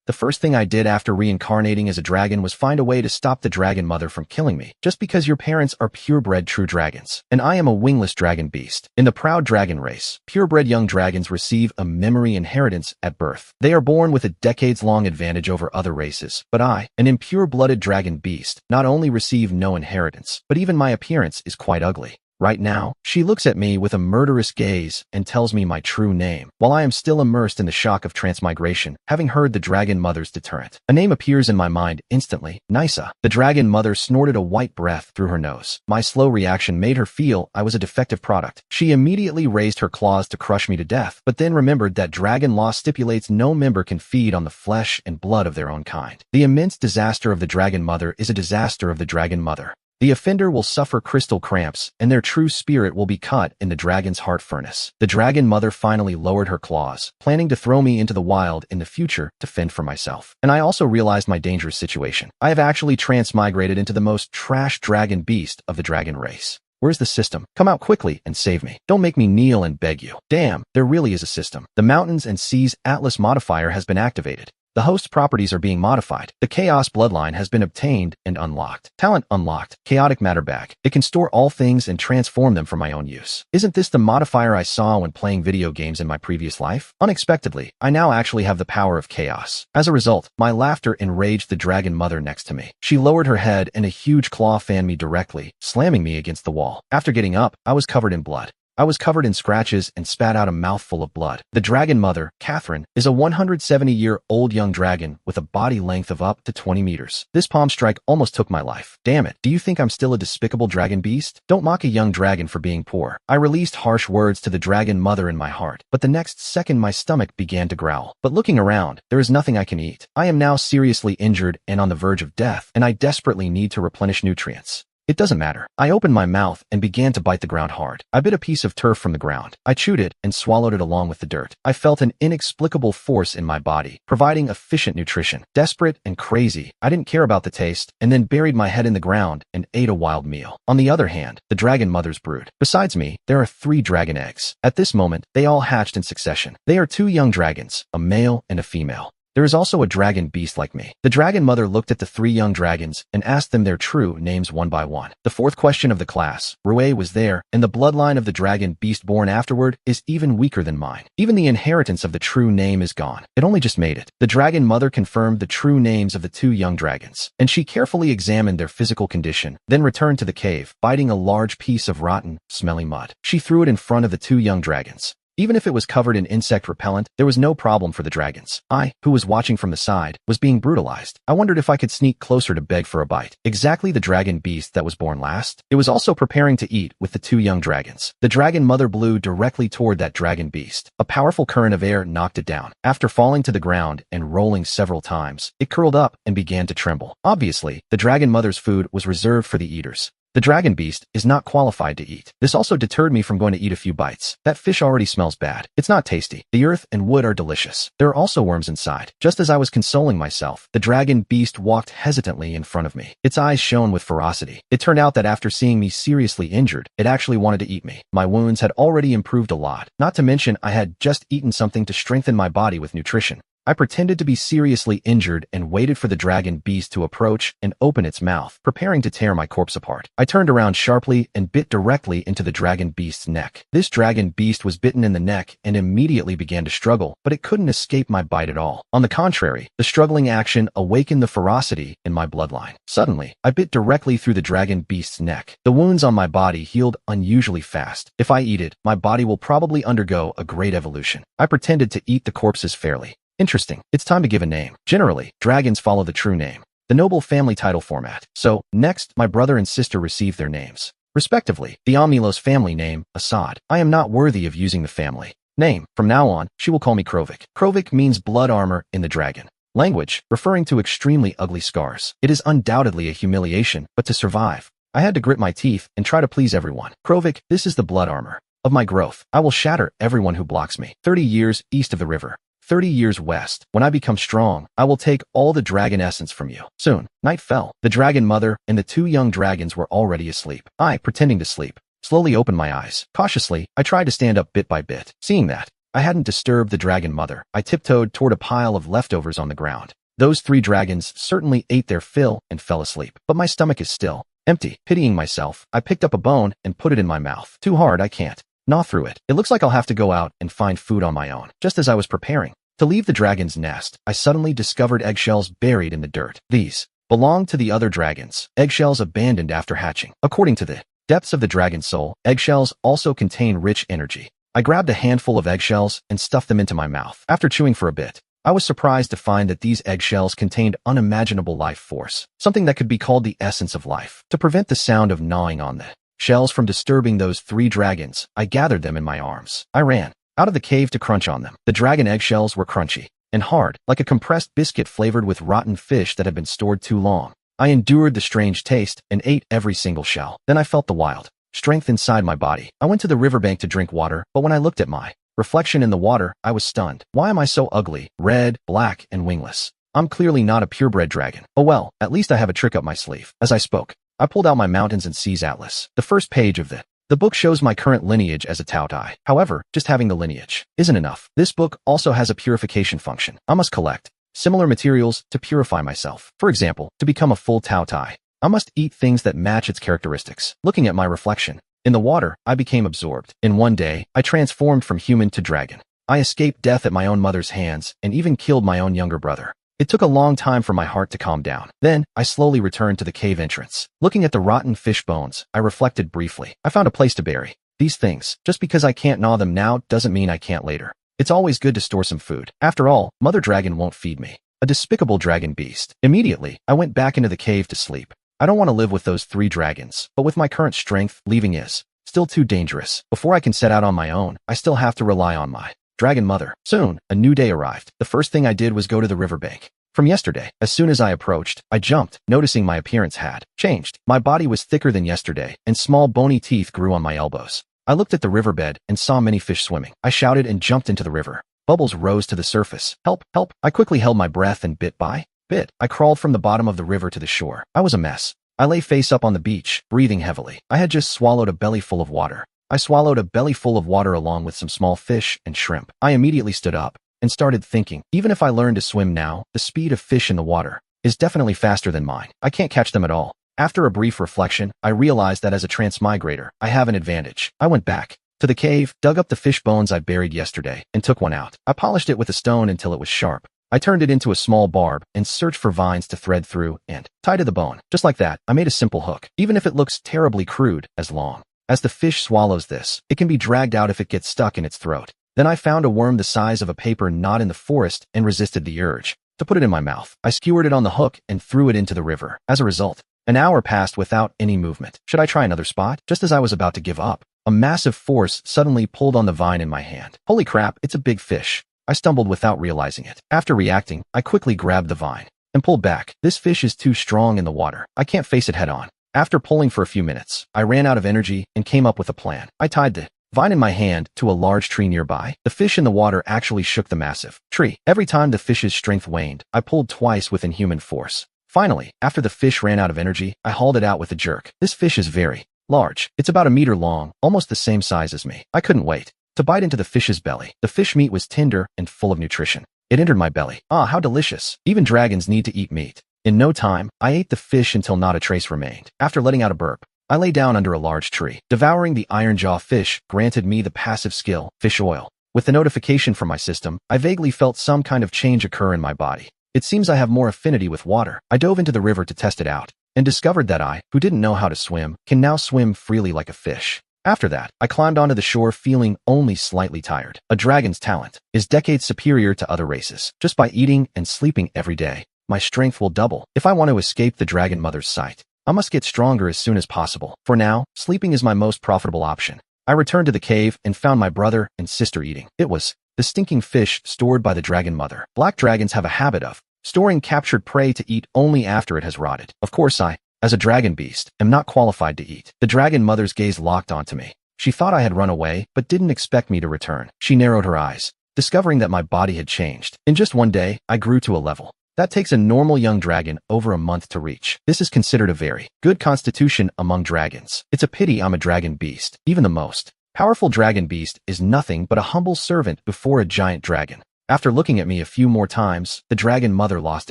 The first thing I did after reincarnating as a dragon was find a way to stop the dragon mother from killing me, just because your parents are purebred true dragons, and I am a wingless dragon beast. In the proud dragon race, purebred young dragons receive a memory inheritance at birth. They are born with a decades-long advantage over other races, but I, an impure-blooded dragon beast, not only receive no inheritance, but even my appearance is quite ugly. Right now, she looks at me with a murderous gaze and tells me my true name, while I am still immersed in the shock of transmigration, having heard the dragon mother's deterrent. A name appears in my mind instantly, Nysa. The dragon mother snorted a white breath through her nose. My slow reaction made her feel I was a defective product. She immediately raised her claws to crush me to death, but then remembered that dragon law stipulates no member can feed on the flesh and blood of their own kind. The immense disaster of the dragon mother is a disaster of the dragon mother. The offender will suffer crystal cramps, and their true spirit will be cut in the dragon's heart furnace. The dragon mother finally lowered her claws, planning to throw me into the wild in the future to fend for myself. And I also realized my dangerous situation. I have actually transmigrated into the most trash dragon beast of the dragon race. Where's the system? Come out quickly and save me. Don't make me kneel and beg you. Damn, there really is a system. The Mountains and Seas Atlas modifier has been activated. The host's properties are being modified. The Chaos bloodline has been obtained and unlocked. Talent unlocked. Chaotic matter bag. It can store all things and transform them for my own use. Isn't this the modifier I saw when playing video games in my previous life? Unexpectedly, I now actually have the power of chaos. As a result, my laughter enraged the dragon mother next to me. She lowered her head and a huge claw fanned me directly, slamming me against the wall. After getting up, I was covered in blood. I was covered in scratches and spat out a mouthful of blood. The dragon mother, Catherine, is a 170-year-old young dragon with a body length of up to 20 meters. This palm strike almost took my life. Damn it, do you think I'm still a despicable dragon beast? Don't mock a young dragon for being poor. I released harsh words to the dragon mother in my heart, but the next second my stomach began to growl. But looking around, there is nothing I can eat. I am now seriously injured and on the verge of death, and I desperately need to replenish nutrients. It doesn't matter. I opened my mouth and began to bite the ground hard. I bit a piece of turf from the ground. I chewed it and swallowed it along with the dirt. I felt an inexplicable force in my body, providing efficient nutrition. Desperate and crazy, I didn't care about the taste, and then buried my head in the ground and ate a wild meal. On the other hand, the dragon mother's brood. Besides me, there are 3 dragon eggs. At this moment, they all hatched in succession. They are 2 young dragons, a male and a female. There is also a dragon beast like me. The dragon mother looked at the 3 young dragons and asked them their true names one by one. The 4th question of the class, Rue, was there, and the bloodline of the dragon beast born afterward is even weaker than mine. Even the inheritance of the true name is gone. It only just made it. The dragon mother confirmed the true names of the 2 young dragons, and she carefully examined their physical condition, then returned to the cave, biting a large piece of rotten, smelly mud. She threw it in front of the 2 young dragons. Even if it was covered in insect repellent, there was no problem for the dragons. I, who was watching from the side, was being brutalized. I wondered if I could sneak closer to beg for a bite. Exactly the dragon beast that was born last. It was also preparing to eat with the 2 young dragons. The dragon mother blew directly toward that dragon beast. A powerful current of air knocked it down. After falling to the ground and rolling several times, it curled up and began to tremble. Obviously, the dragon mother's food was reserved for the eaters. The dragon beast is not qualified to eat. This also deterred me from going to eat a few bites. That fish already smells bad. It's not tasty. The earth and wood are delicious. There are also worms inside. Just as I was consoling myself, the dragon beast walked hesitantly in front of me. Its eyes shone with ferocity. It turned out that after seeing me seriously injured, it actually wanted to eat me. My wounds had already improved a lot. Not to mention, I had just eaten something to strengthen my body with nutrition. I pretended to be seriously injured and waited for the dragon beast to approach and open its mouth, preparing to tear my corpse apart. I turned around sharply and bit directly into the dragon beast's neck. This dragon beast was bitten in the neck and immediately began to struggle, but it couldn't escape my bite at all. On the contrary, the struggling action awakened the ferocity in my bloodline. Suddenly, I bit directly through the dragon beast's neck. The wounds on my body healed unusually fast. If I eat it, my body will probably undergo a great evolution. I pretended to eat the corpses fairly. Interesting. It's time to give a name. Generally, dragons follow the true name, the noble family title format. So, next, my brother and sister received their names. Respectively, the Omnilos family name, Assad. I am not worthy of using the family name. From now on, she will call me Krovik. Krovik means blood armor in the dragon language, referring to extremely ugly scars. It is undoubtedly a humiliation, but to survive, I had to grit my teeth and try to please everyone. Krovik, this is the blood armor of my growth. I will shatter everyone who blocks me. 30 years east of the river. 30 years west. When I become strong, I will take all the dragon essence from you. Soon, night fell. The dragon mother and the 2 young dragons were already asleep. I, pretending to sleep, slowly opened my eyes. Cautiously, I tried to stand up bit by bit. Seeing that, I hadn't disturbed the dragon mother. I tiptoed toward a pile of leftovers on the ground. Those 3 dragons certainly ate their fill and fell asleep, but my stomach is still empty. Pitying myself, I picked up a bone and put it in my mouth. Too hard, I can't gnaw through it. It looks like I'll have to go out and find food on my own. Just as I was preparing to leave the dragon's nest, I suddenly discovered eggshells buried in the dirt. These belonged to the other dragons, eggshells abandoned after hatching. According to the depths of the dragon's soul, eggshells also contain rich energy. I grabbed a handful of eggshells and stuffed them into my mouth. After chewing for a bit, I was surprised to find that these eggshells contained unimaginable life force, something that could be called the essence of life. To prevent the sound of gnawing on the shells from disturbing those 3 dragons, I gathered them in my arms. I ran out of the cave to crunch on them. The dragon eggshells were crunchy and hard, like a compressed biscuit flavored with rotten fish that had been stored too long. I endured the strange taste and ate every single shell. Then I felt the wild strength inside my body. I went to the riverbank to drink water, but when I looked at my reflection in the water, I was stunned. Why am I so ugly, red, black, and wingless? I'm clearly not a purebred dragon. Oh well, at least I have a trick up my sleeve. As I spoke, I pulled out my Mountains and Seas Atlas. The first page of the book shows my current lineage as a Tautai. However, just having the lineage isn't enough. This book also has a purification function. I must collect similar materials to purify myself. For example, to become a full Tautai, I must eat things that match its characteristics. Looking at my reflection in the water, I became absorbed. In one day, I transformed from human to dragon. I escaped death at my own mother's hands and even killed my own younger brother. It took a long time for my heart to calm down. Then, I slowly returned to the cave entrance. Looking at the rotten fish bones, I reflected briefly. I found a place to bury these things. Just because I can't gnaw them now doesn't mean I can't later. It's always good to store some food. After all, Mother Dragon won't feed me. A despicable dragon beast. Immediately, I went back into the cave to sleep. I don't want to live with those 3 dragons, but with my current strength, leaving is still too dangerous. Before I can set out on my own, I still have to rely on my dragon mother. Soon, a new day arrived. The first thing I did was go to the riverbank. From yesterday, as soon as I approached, I jumped, noticing my appearance had changed. My body was thicker than yesterday, and small bony teeth grew on my elbows. I looked at the riverbed and saw many fish swimming. I shouted and jumped into the river. Bubbles rose to the surface. Help, help. I quickly held my breath and bit by bit, I crawled from the bottom of the river to the shore. I was a mess. I lay face up on the beach, breathing heavily. I had just swallowed a belly full of water. I swallowed a belly full of water along with some small fish and shrimp. I immediately stood up and started thinking, even if I learn to swim now, the speed of fish in the water is definitely faster than mine. I can't catch them at all. After a brief reflection, I realized that as a transmigrator, I have an advantage. I went back to the cave, dug up the fish bones I buried yesterday, and took one out. I polished it with a stone until it was sharp. I turned it into a small barb and searched for vines to thread through and tie to the bone. Just like that, I made a simple hook. Even if it looks terribly crude, as long as the fish swallows this, it can be dragged out if it gets stuck in its throat. Then I found a worm the size of a paper knot in the forest and resisted the urge to put it in my mouth. I skewered it on the hook and threw it into the river. As a result, an hour passed without any movement. Should I try another spot? Just as I was about to give up, a massive force suddenly pulled on the vine in my hand. Holy crap, it's a big fish. I stumbled without realizing it. After reacting, I quickly grabbed the vine and pulled back. This fish is too strong in the water. I can't face it head on. After pulling for a few minutes, I ran out of energy and came up with a plan. I tied the vine in my hand to a large tree nearby. The fish in the water actually shook the massive tree. Every time the fish's strength waned, I pulled twice with inhuman force. Finally, after the fish ran out of energy, I hauled it out with a jerk. This fish is very large. It's about 1 meter long, almost the same size as me. I couldn't wait to bite into the fish's belly. The fish meat was tender and full of nutrition. It entered my belly. Ah, how delicious. Even dragons need to eat meat. In no time, I ate the fish until not a trace remained. After letting out a burp, I lay down under a large tree. Devouring the iron jaw fish granted me the passive skill, fish oil. With the notification from my system, I vaguely felt some kind of change occur in my body. It seems I have more affinity with water. I dove into the river to test it out and discovered that I, who didn't know how to swim, can now swim freely like a fish. After that, I climbed onto the shore feeling only slightly tired. A dragon's talent is decades superior to other races. Just by eating and sleeping every day, my strength will double. If I want to escape the dragon mother's sight, I must get stronger as soon as possible. For now, sleeping is my most profitable option. I returned to the cave and found my brother and sister eating. It was the stinking fish stored by the dragon mother. Black dragons have a habit of storing captured prey to eat only after it has rotted. Of course, I, as a dragon beast, am not qualified to eat. The dragon mother's gaze locked onto me. She thought I had run away, but didn't expect me to return. She narrowed her eyes, discovering that my body had changed. In just one day, I grew to a level that takes a normal young dragon over a month to reach. This is considered a very good constitution among dragons. It's a pity I'm a dragon beast. Even the most Powerful dragon beast is nothing but a humble servant before a giant dragon. After looking at me a few more times, the dragon mother lost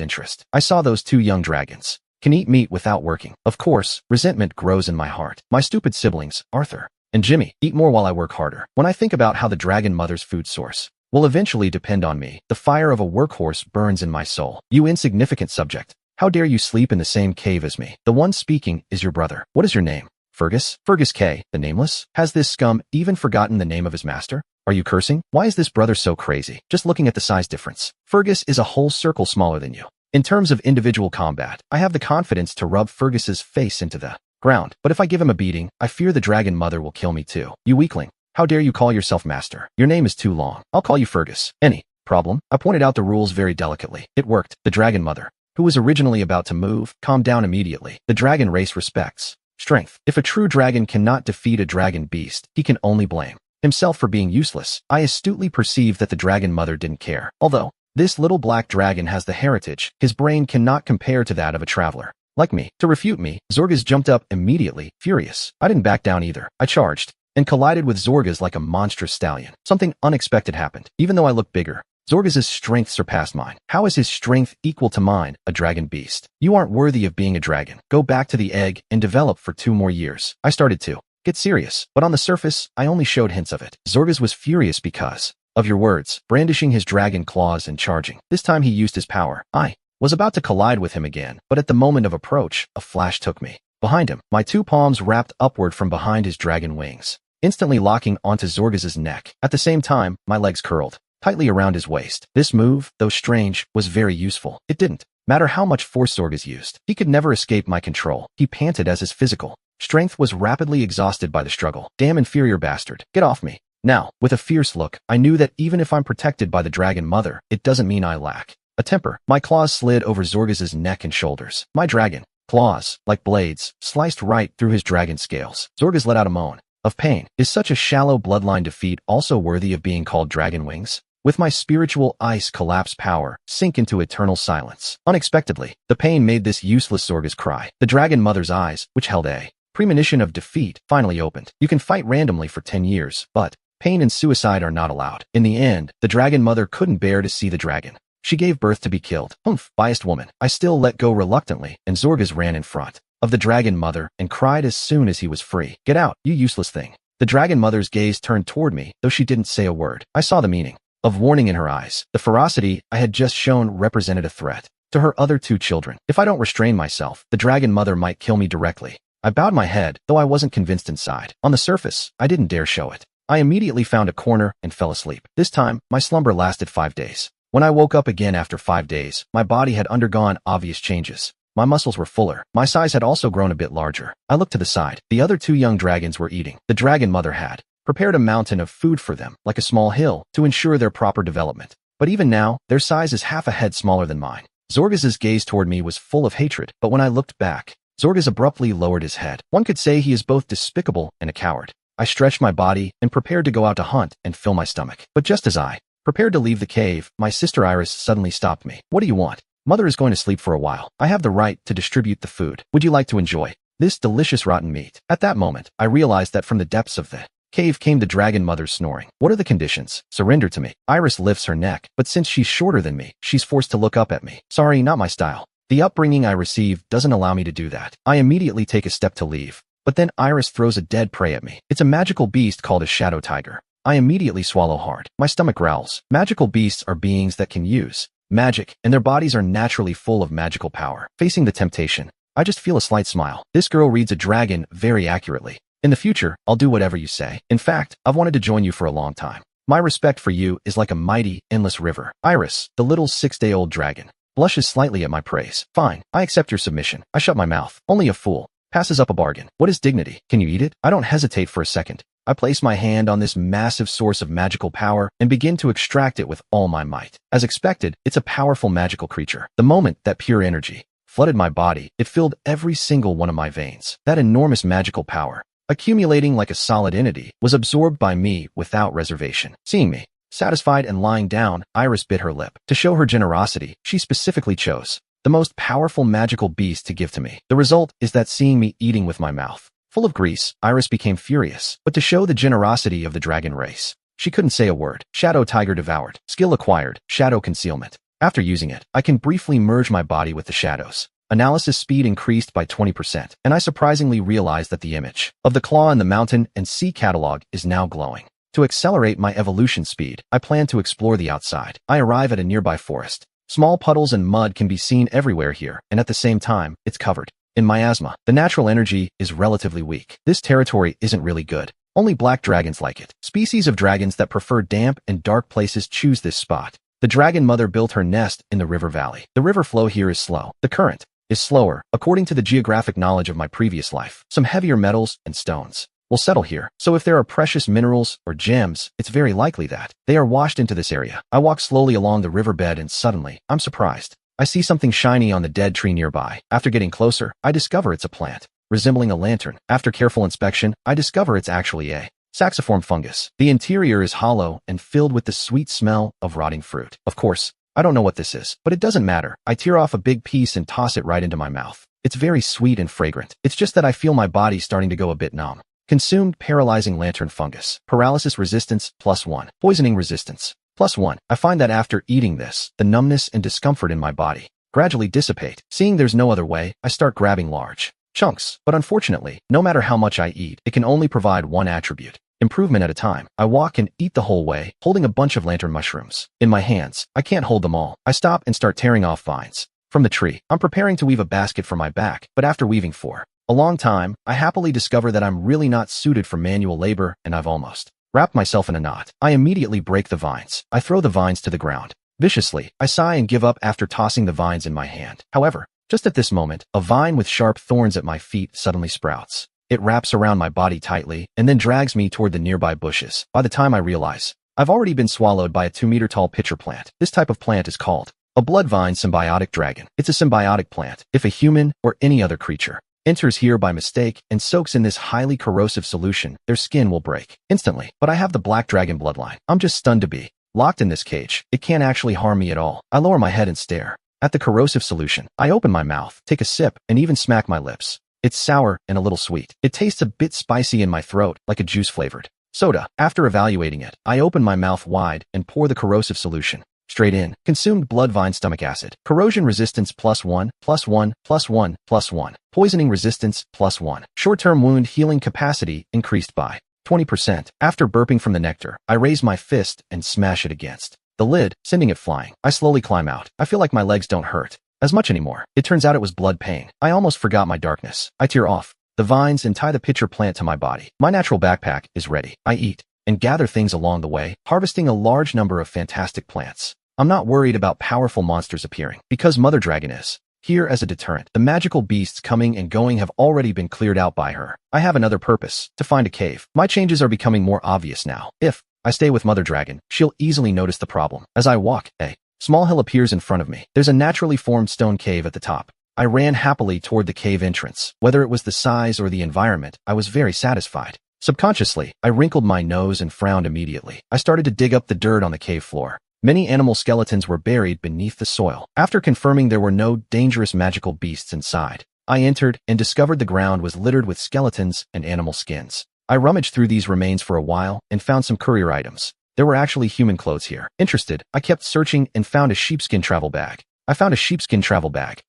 interest. I saw those two young dragons can eat meat without working. Of course, resentment grows in my heart. My stupid siblings, Arthur and Jimmy, eat more while I work harder. When I think about how the dragon mother's food source will eventually depend on me, the fire of a workhorse burns in my soul. You insignificant subject. How dare you sleep in the same cave as me? The one speaking is your brother. What is your name? Fergus? Fergus K, the nameless? Has this scum even forgotten the name of his master? Are you cursing? Why is this brother so crazy? Just looking at the size difference. Fergus is a whole circle smaller than you. In terms of individual combat, I have the confidence to rub Fergus's face into the ground, but if I give him a beating, I fear the dragon mother will kill me too. You weakling. How dare you call yourself master? Your name is too long. I'll call you Fergus. Any problem? I pointed out the rules very delicately. It worked. The dragon mother, who was originally about to move, calmed down immediately. The dragon race respects strength. If a true dragon cannot defeat a dragon beast, he can only blame himself for being useless. I astutely perceived that the dragon mother didn't care. Although this little black dragon has the heritage, his brain cannot compare to that of a traveler like me. To refute me, Zorgas jumped up immediately, furious. I didn't back down either. I charged and collided with Zorgas like a monstrous stallion. Something unexpected happened. Even though I looked bigger, Zorgas' strength surpassed mine. How is his strength equal to mine, a dragon beast? You aren't worthy of being a dragon. Go back to the egg and develop for 2 more years. I started to get serious, but on the surface, I only showed hints of it. Zorgas was furious because of your words, brandishing his dragon claws and charging. This time he used his power. I was about to collide with him again, but at the moment of approach, a flash took me behind him. My 2 palms wrapped upward from behind his dragon wings, instantly locking onto Zorgas' neck. At the same time, my legs curled tightly around his waist. This move, though strange, was very useful. It didn't matter how much force Zorgas used. He could never escape my control. He panted as his physical strength was rapidly exhausted by the struggle. Damn inferior bastard. Get off me. Now, with a fierce look, I knew that even if I'm protected by the dragon mother, it doesn't mean I lack a temper. My claws slid over Zorgas' neck and shoulders. My dragon claws, like blades, sliced right through his dragon scales. Zorgas let out a moan of pain. Is such a shallow bloodline defeat also worthy of being called dragon wings? With my spiritual ice collapse power, sink into eternal silence. Unexpectedly, the pain made this useless Zorgas cry. The dragon mother's eyes, which held a premonition of defeat, finally opened. You can fight randomly for 10 years, but pain and suicide are not allowed. In the end, the dragon mother couldn't bear to see the dragon she gave birth to be killed. Humph, biased woman. I still let go reluctantly, and Zorgas ran in front of the dragon mother and cried as soon as he was free. Get out, you useless thing. The dragon mother's gaze turned toward me, though she didn't say a word. I saw the meaning of warning in her eyes. The ferocity I had just shown represented a threat to her other 2 children. If I don't restrain myself, the dragon mother might kill me directly. I bowed my head, though I wasn't convinced inside. On the surface, I didn't dare show it. I immediately found a corner and fell asleep. This time, my slumber lasted 5 days. When I woke up again after 5 days, my body had undergone obvious changes. My muscles were fuller. My size had also grown a bit larger. I looked to the side. The other 2 young dragons were eating. The dragon mother had prepared a mountain of food for them, like a small hill, to ensure their proper development. But even now, their size is half a head smaller than mine. Zorgas' gaze toward me was full of hatred, but when I looked back, Zorgas abruptly lowered his head. One could say he is both despicable and a coward. I stretched my body and prepared to go out to hunt and fill my stomach. But just as I prepared to leave the cave, my sister Iris suddenly stopped me. What do you want? Mother is going to sleep for a while. I have the right to distribute the food. Would you like to enjoy this delicious rotten meat? At that moment, I realized that from the depths of the cave came the dragon mother's snoring. What are the conditions? Surrender to me. Iris lifts her neck, but since she's shorter than me, she's forced to look up at me. Sorry, not my style. The upbringing I received doesn't allow me to do that. I immediately take a step to leave, but then Iris throws a dead prey at me. It's a magical beast called a shadow tiger. I immediately swallow hard. My stomach growls. Magical beasts are beings that can use magic, and their bodies are naturally full of magical power. Facing the temptation, I just feel a slight smile. This girl reads a dragon very accurately. In the future, I'll do whatever you say. In fact, I've wanted to join you for a long time. My respect for you is like a mighty, endless river. Iris, the little 6-day-old dragon, blushes slightly at my praise. Fine, I accept your submission. I shut my mouth. Only a fool passes up a bargain. What is dignity? Can you eat it? I don't hesitate for a second. I place my hand on this massive source of magical power and begin to extract it with all my might. As expected, it's a powerful magical creature. The moment that pure energy flooded my body, it filled every single one of my veins. That enormous magical power, accumulating like a solid entity, was absorbed by me without reservation. Seeing me satisfied and lying down, Iris bit her lip. To show her generosity, she specifically chose the most powerful magical beast to give to me. The result is that seeing me eating with my mouth Full of grease, Iris became furious, but to show the generosity of the dragon race, she couldn't say a word. Shadow Tiger Devoured. Skill acquired. Shadow Concealment. After using it, I can briefly merge my body with the shadows. Analysis speed increased by 20%, and I surprisingly realized that the image of the claw in the mountain and sea catalog is now glowing. To accelerate my evolution speed, I plan to explore the outside. I arrive at a nearby forest. Small puddles and mud can be seen everywhere here, and at the same time, it's covered in miasma. The natural energy is relatively weak. This territory isn't really good. Only black dragons like it. Species of dragons that prefer damp and dark places choose this spot. The dragon mother built her nest in the river valley. The river flow here is slow. The current is slower, according to the geographic knowledge of my previous life. Some heavier metals and stones will settle here. So if there are precious minerals or gems, it's very likely that they are washed into this area. I walk slowly along the riverbed and suddenly, I'm surprised. I see something shiny on the dead tree nearby. After getting closer, I discover it's a plant, resembling a lantern. After careful inspection, I discover it's actually a saxiform fungus. The interior is hollow and filled with the sweet smell of rotting fruit. Of course, I don't know what this is, but it doesn't matter. I tear off a big piece and toss it right into my mouth. It's very sweet and fragrant. It's just that I feel my body starting to go a bit numb. Consumed paralyzing lantern fungus. Paralysis resistance +1. Poisoning resistance +1. I find that after eating this, the numbness and discomfort in my body gradually dissipate. Seeing there's no other way, I start grabbing large chunks. But unfortunately, no matter how much I eat, it can only provide one attribute. Improvement at a time. I walk and eat the whole way, holding a bunch of lantern mushrooms in my hands. I can't hold them all. I stop and start tearing off vines from the tree. I'm preparing to weave a basket for my back, but after weaving for a long time, I happily discover that I'm really not suited for manual labor and I've almost wrapped myself in a knot. I immediately break the vines. I throw the vines to the ground. Viciously, I sigh and give up after tossing the vines in my hand. However, just at this moment, a vine with sharp thorns at my feet suddenly sprouts. It wraps around my body tightly and then drags me toward the nearby bushes. By the time I realize, I've already been swallowed by a 2-meter-tall pitcher plant. This type of plant is called a bloodvine symbiotic dragon. It's a symbiotic plant. If a human or any other creature enters here by mistake and soaks in this highly corrosive solution, their skin will break instantly. But I have the black dragon bloodline. I'm just stunned to be locked in this cage. It can't actually harm me at all. I lower my head and stare at the corrosive solution. I open my mouth, take a sip, and even smack my lips. It's sour and a little sweet. It tastes a bit spicy in my throat, like a juice-flavored soda. After evaluating it, I open my mouth wide and pour the corrosive solution straight in. Consumed bloodvine stomach acid. Corrosion resistance +1, +1, +1, +1. Poisoning resistance +1. Short-term wound healing capacity increased by 20%. After burping from the nectar, I raise my fist and smash it against the lid, sending it flying. I slowly climb out. I feel like my legs don't hurt as much anymore. It turns out it was blood pain. I almost forgot my darkness. I tear off the vines and tie the pitcher plant to my body. My natural backpack is ready. I eat and gather things along the way, harvesting a large number of fantastic plants. I'm not worried about powerful monsters appearing, because Mother Dragon is here as a deterrent. The magical beasts coming and going have already been cleared out by her. I have another purpose, to find a cave. My changes are becoming more obvious now. If I stay with Mother Dragon, she'll easily notice the problem. As I walk, a small hill appears in front of me. There's a naturally formed stone cave at the top. I ran happily toward the cave entrance. Whether it was the size or the environment, I was very satisfied. Subconsciously, I wrinkled my nose and frowned immediately. I started to dig up the dirt on the cave floor. Many animal skeletons were buried beneath the soil. After confirming there were no dangerous magical beasts inside, I entered and discovered the ground was littered with skeletons and animal skins. I rummaged through these remains for a while and found some courier items. There were actually human clothes here. Interested, I kept searching and found a sheepskin travel bag.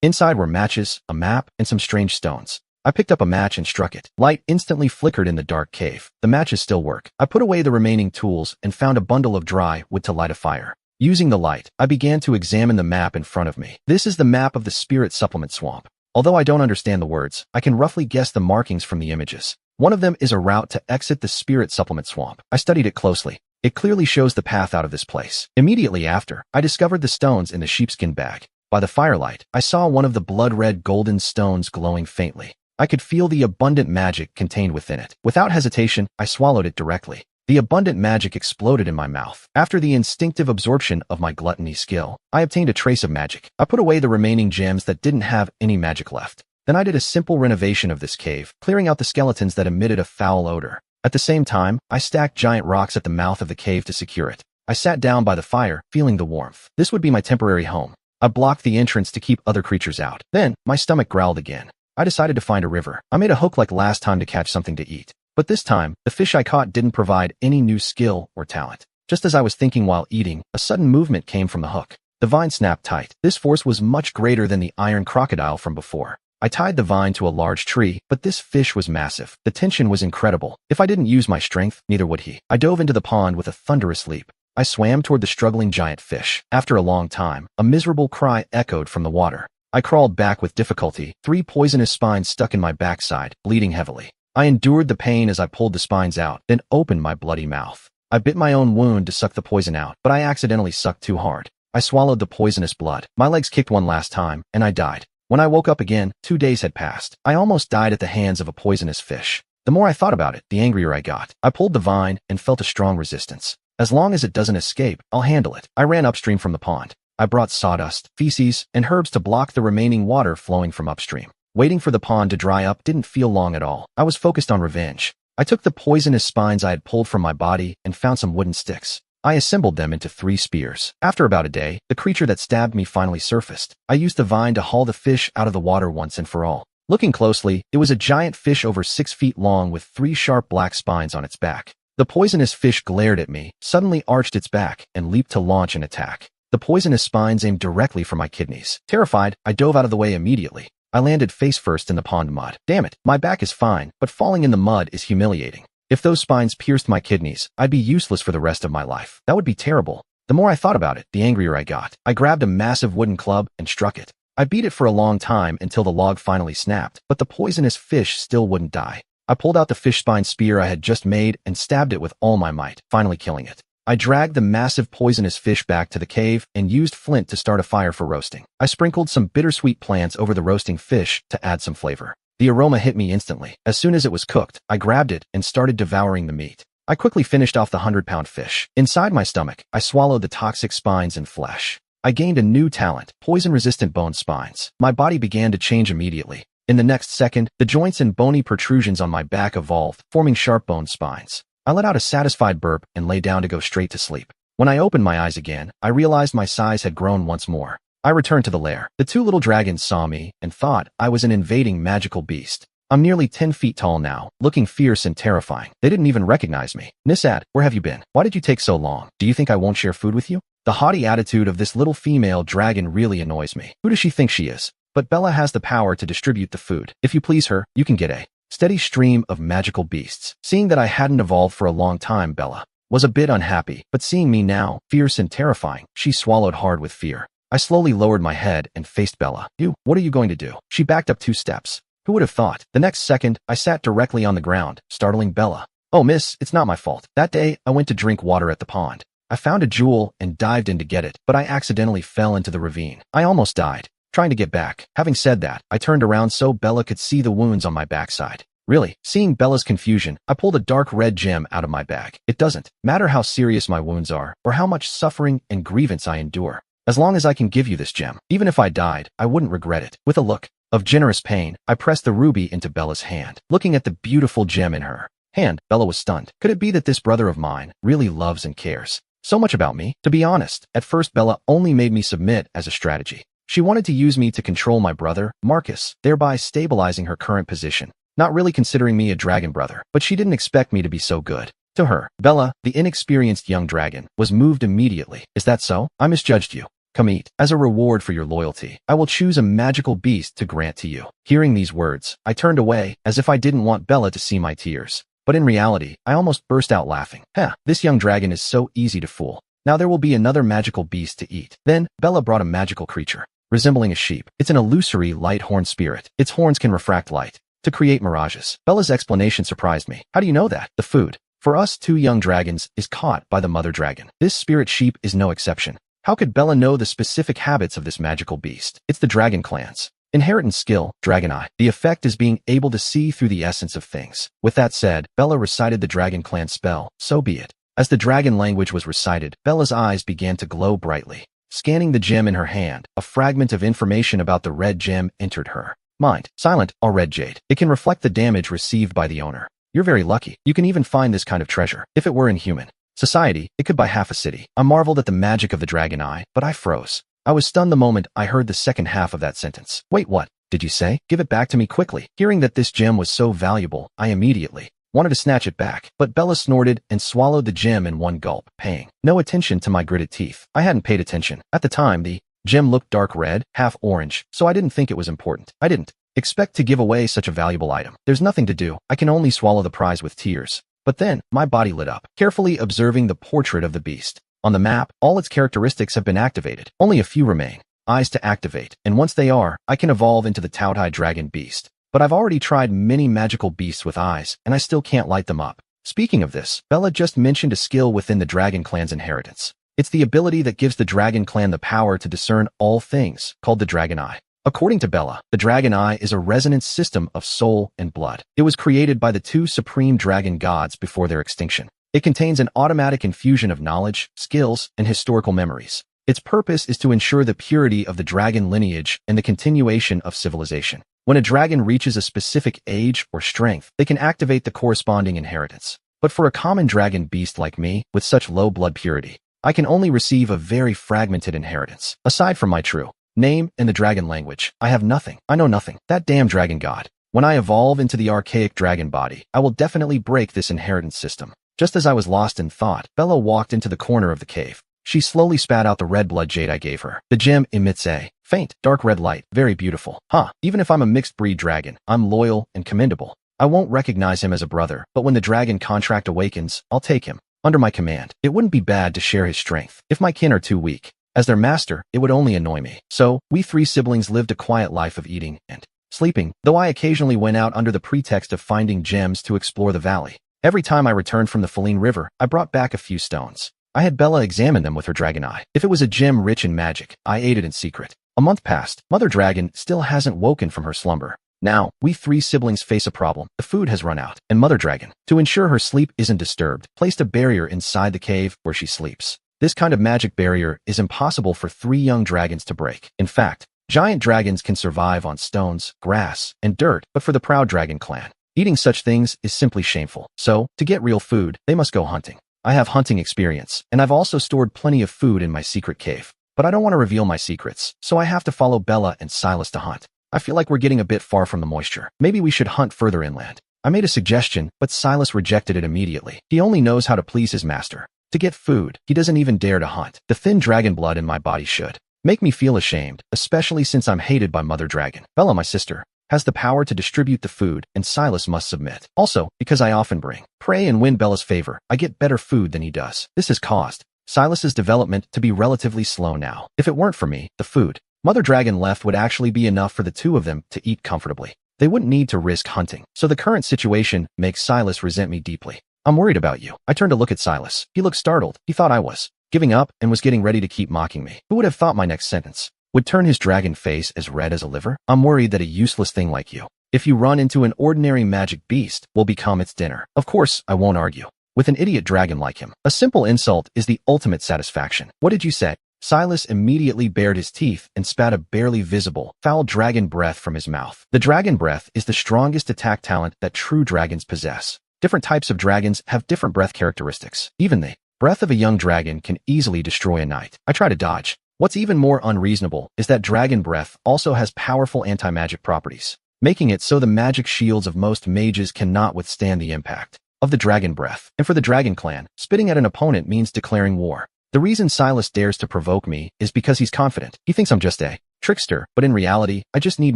Inside were matches, a map, and some strange stones. I picked up a match and struck it. Light instantly flickered in the dark cave. The matches still work. I put away the remaining tools and found a bundle of dry wood to light a fire. Using the light, I began to examine the map in front of me. This is the map of the Spirit Supplement Swamp. Although I don't understand the words, I can roughly guess the markings from the images. One of them is a route to exit the Spirit Supplement Swamp. I studied it closely. It clearly shows the path out of this place. Immediately after, I discovered the stones in the sheepskin bag. By the firelight, I saw one of the blood-red golden stones glowing faintly. I could feel the abundant magic contained within it. Without hesitation, I swallowed it directly. The abundant magic exploded in my mouth. After the instinctive absorption of my gluttony skill, I obtained a trace of magic. I put away the remaining gems that didn't have any magic left. Then I did a simple renovation of this cave, clearing out the skeletons that emitted a foul odor. At the same time, I stacked giant rocks at the mouth of the cave to secure it. I sat down by the fire, feeling the warmth. This would be my temporary home. I blocked the entrance to keep other creatures out. Then, my stomach growled again. I decided to find a river. I made a hook like last time to catch something to eat. But this time, the fish I caught didn't provide any new skill or talent. Just as I was thinking while eating, a sudden movement came from the hook. The vine snapped tight. This force was much greater than the iron crocodile from before. I tied the vine to a large tree, but this fish was massive. The tension was incredible. If I didn't use my strength, neither would he. I dove into the pond with a thunderous leap. I swam toward the struggling giant fish. After a long time, a miserable cry echoed from the water. I crawled back with difficulty, 3 poisonous spines stuck in my backside, bleeding heavily. I endured the pain as I pulled the spines out, then opened my bloody mouth. I bit my own wound to suck the poison out, but I accidentally sucked too hard. I swallowed the poisonous blood. My legs kicked one last time, and I died. When I woke up again, 2 days had passed. I almost died at the hands of a poisonous fish. The more I thought about it, the angrier I got. I pulled the vine and felt a strong resistance. As long as it doesn't escape, I'll handle it. I ran upstream from the pond. I brought sawdust, feces, and herbs to block the remaining water flowing from upstream. Waiting for the pond to dry up didn't feel long at all. I was focused on revenge. I took the poisonous spines I had pulled from my body and found some wooden sticks. I assembled them into 3 spears. After about a day, the creature that stabbed me finally surfaced. I used the vine to haul the fish out of the water once and for all. Looking closely, it was a giant fish over 6 feet long with 3 sharp black spines on its back. The poisonous fish glared at me, suddenly arched its back, and leaped to launch an attack. The poisonous spines aimed directly for my kidneys. Terrified, I dove out of the way immediately. I landed face first in the pond mud. Damn it, my back is fine, but falling in the mud is humiliating. If those spines pierced my kidneys, I'd be useless for the rest of my life. That would be terrible. The more I thought about it, the angrier I got. I grabbed a massive wooden club and struck it. I beat it for a long time until the log finally snapped, but the poisonous fish still wouldn't die. I pulled out the fish spine spear I had just made and stabbed it with all my might, finally killing it. I dragged the massive poisonous fish back to the cave and used flint to start a fire for roasting. I sprinkled some bittersweet plants over the roasting fish to add some flavor. The aroma hit me instantly. As soon as it was cooked, I grabbed it and started devouring the meat. I quickly finished off the 100-pound fish. Inside my stomach, I swallowed the toxic spines and flesh. I gained a new talent, poison-resistant bone spines. My body began to change immediately. In the next second, the joints and bony protrusions on my back evolved, forming sharp bone spines. I let out a satisfied burp and lay down to go straight to sleep. When I opened my eyes again, I realized my size had grown once more. I returned to the lair. The 2 little dragons saw me and thought I was an invading magical beast. I'm nearly 10 feet tall now, looking fierce and terrifying. They didn't even recognize me. Nisad, where have you been? Why did you take so long? Do you think I won't share food with you? The haughty attitude of this little female dragon really annoys me. Who does she think she is? But Bella has the power to distribute the food. If you please her, you can get a steady stream of magical beasts. Seeing that I hadn't evolved for a long time, Bella was a bit unhappy, but seeing me now, fierce and terrifying, she swallowed hard with fear. I slowly lowered my head and faced Bella. What are you going to do? She backed up 2 steps. Who would have thought? The next second, I sat directly on the ground, startling Bella. Oh, miss, it's not my fault. That day, I went to drink water at the pond. I found a jewel and dived in to get it, but I accidentally fell into the ravine. I almost died trying to get back. Having said that, I turned around so Bella could see the wounds on my backside. Really, seeing Bella's confusion, I pulled a dark red gem out of my bag. It doesn't matter how serious my wounds are or how much suffering and grievance I endure. As long as I can give you this gem, even if I died, I wouldn't regret it. With a look of generous pain, I pressed the ruby into Bella's hand. Looking at the beautiful gem in her hand, Bella was stunned. Could it be that this brother of mine really loves and cares so much about me? To be honest, at first Bella only made me submit as a strategy. She wanted to use me to control my brother, Marcus, thereby stabilizing her current position. Not really considering me a dragon brother, but she didn't expect me to be so good. To her, Bella, the inexperienced young dragon, was moved immediately. Is that so? I misjudged you. Come eat. As a reward for your loyalty, I will choose a magical beast to grant to you. Hearing these words, I turned away, as if I didn't want Bella to see my tears. But in reality, I almost burst out laughing. This young dragon is so easy to fool. Now there will be another magical beast to eat. Then, Bella brought a magical creature, resembling a sheep. It's an illusory light-horned spirit. Its horns can refract light to create mirages. Bella's explanation surprised me. How do you know that? The food for us 2 young dragons is caught by the mother dragon. This spirit sheep is no exception. How could Bella know the specific habits of this magical beast? It's the dragon clan's inheritance skill, Dragon Eye. The effect is being able to see through the essence of things. With that said, Bella recited the dragon clan spell. So be it. As the dragon language was recited, Bella's eyes began to glow brightly. Scanning the gem in her hand, a fragment of information about the red gem entered her mind. Silent, or red jade. It can reflect the damage received by the owner. You're very lucky. You can even find this kind of treasure. If it were in human society, it could buy half a city. I marveled at the magic of the dragon eye, but I froze. I was stunned the moment I heard the second half of that sentence. Wait, what? did you say? Give it back to me quickly. Hearing that this gem was so valuable, I immediately wanted to snatch it back, but Bella snorted and swallowed the gem in one gulp, paying no attention to my gritted teeth. I hadn't paid attention. At the time, the gem looked dark red, half orange, so I didn't think it was important. I didn't expect to give away such a valuable item. There's nothing to do. I can only swallow the prize with tears. But then, my body lit up, carefully observing the portrait of the beast. On the map, all its characteristics have been activated. Only a few remain. Eyes to activate, and once they are, I can evolve into the Taotai dragon beast. But I've already tried many magical beasts with eyes, and I still can't light them up. Speaking of this, Bella just mentioned a skill within the Dragon Clan's inheritance. It's the ability that gives the Dragon Clan the power to discern all things, called the Dragon Eye. According to Bella, the Dragon Eye is a resonance system of soul and blood. It was created by the two supreme dragon gods before their extinction. It contains an automatic infusion of knowledge, skills, and historical memories. Its purpose is to ensure the purity of the dragon lineage and the continuation of civilization. When a dragon reaches a specific age or strength, they can activate the corresponding inheritance. But for a common dragon beast like me, with such low blood purity, I can only receive a very fragmented inheritance. Aside from my true name and the dragon language, I have nothing. I know nothing. That damn dragon god. When I evolve into the archaic dragon body, I will definitely break this inheritance system. Just as I was lost in thought, Bella walked into the corner of the cave. She slowly spat out the red blood jade I gave her. The gem emits a faint, dark red light, very beautiful. Even if I'm a mixed breed dragon, I'm loyal and commendable. I won't recognize him as a brother, but when the dragon contract awakens, I'll take him under my command. It wouldn't be bad to share his strength. If my kin are too weak, as their master, it would only annoy me. So, we three siblings lived a quiet life of eating and sleeping, though I occasionally went out under the pretext of finding gems to explore the valley. Every time I returned from the Feline River, I brought back a few stones. I had Bella examine them with her dragon eye. If it was a gem rich in magic, I ate it in secret. A month passed. Mother Dragon still hasn't woken from her slumber. Now, we three siblings face a problem. The food has run out, and Mother Dragon, to ensure her sleep isn't disturbed, placed a barrier inside the cave where she sleeps. This kind of magic barrier is impossible for 3 young dragons to break. In fact, giant dragons can survive on stones, grass, and dirt, but for the proud dragon clan, eating such things is simply shameful. So, to get real food, they must go hunting. I have hunting experience, and I've also stored plenty of food in my secret cave. But I don't want to reveal my secrets, so I have to follow Bella and Silas to hunt. I feel like we're getting a bit far from the moisture. Maybe we should hunt further inland. I made a suggestion, but Silas rejected it immediately. He only knows how to please his master. To get food, he doesn't even dare to hunt. The thin dragon blood in my body should make me feel ashamed, especially since I'm hated by Mother Dragon. Bella, my sister, has the power to distribute the food, and Silas must submit. Also, because I often bring prey and win Bella's favor, I get better food than he does. This has caused Silas's development to be relatively slow now. If it weren't for me, the food Mother Dragon left would actually be enough for the two of them to eat comfortably. They wouldn't need to risk hunting. So the current situation makes Silas resent me deeply. I'm worried about you. I turned to look at Silas. He looked startled. He thought I was giving up and was getting ready to keep mocking me. Who would have thought my next sentence would turn his dragon face as red as a liver? I'm worried that a useless thing like you, if you run into an ordinary magic beast, will become its dinner. Of course, I won't argue with an idiot dragon like him. A simple insult is the ultimate satisfaction. What did you say? Silas immediately bared his teeth and spat a barely visible, foul dragon breath from his mouth. The dragon breath is the strongest attack talent that true dragons possess. Different types of dragons have different breath characteristics. Even the breath of a young dragon can easily destroy a knight. I try to dodge. What's even more unreasonable is that dragon breath also has powerful anti-magic properties, making it so the magic shields of most mages cannot withstand the impact of the dragon breath. And for the dragon clan, spitting at an opponent means declaring war. The reason Silas dares to provoke me is because he's confident. He thinks I'm just a trickster, but in reality, I just need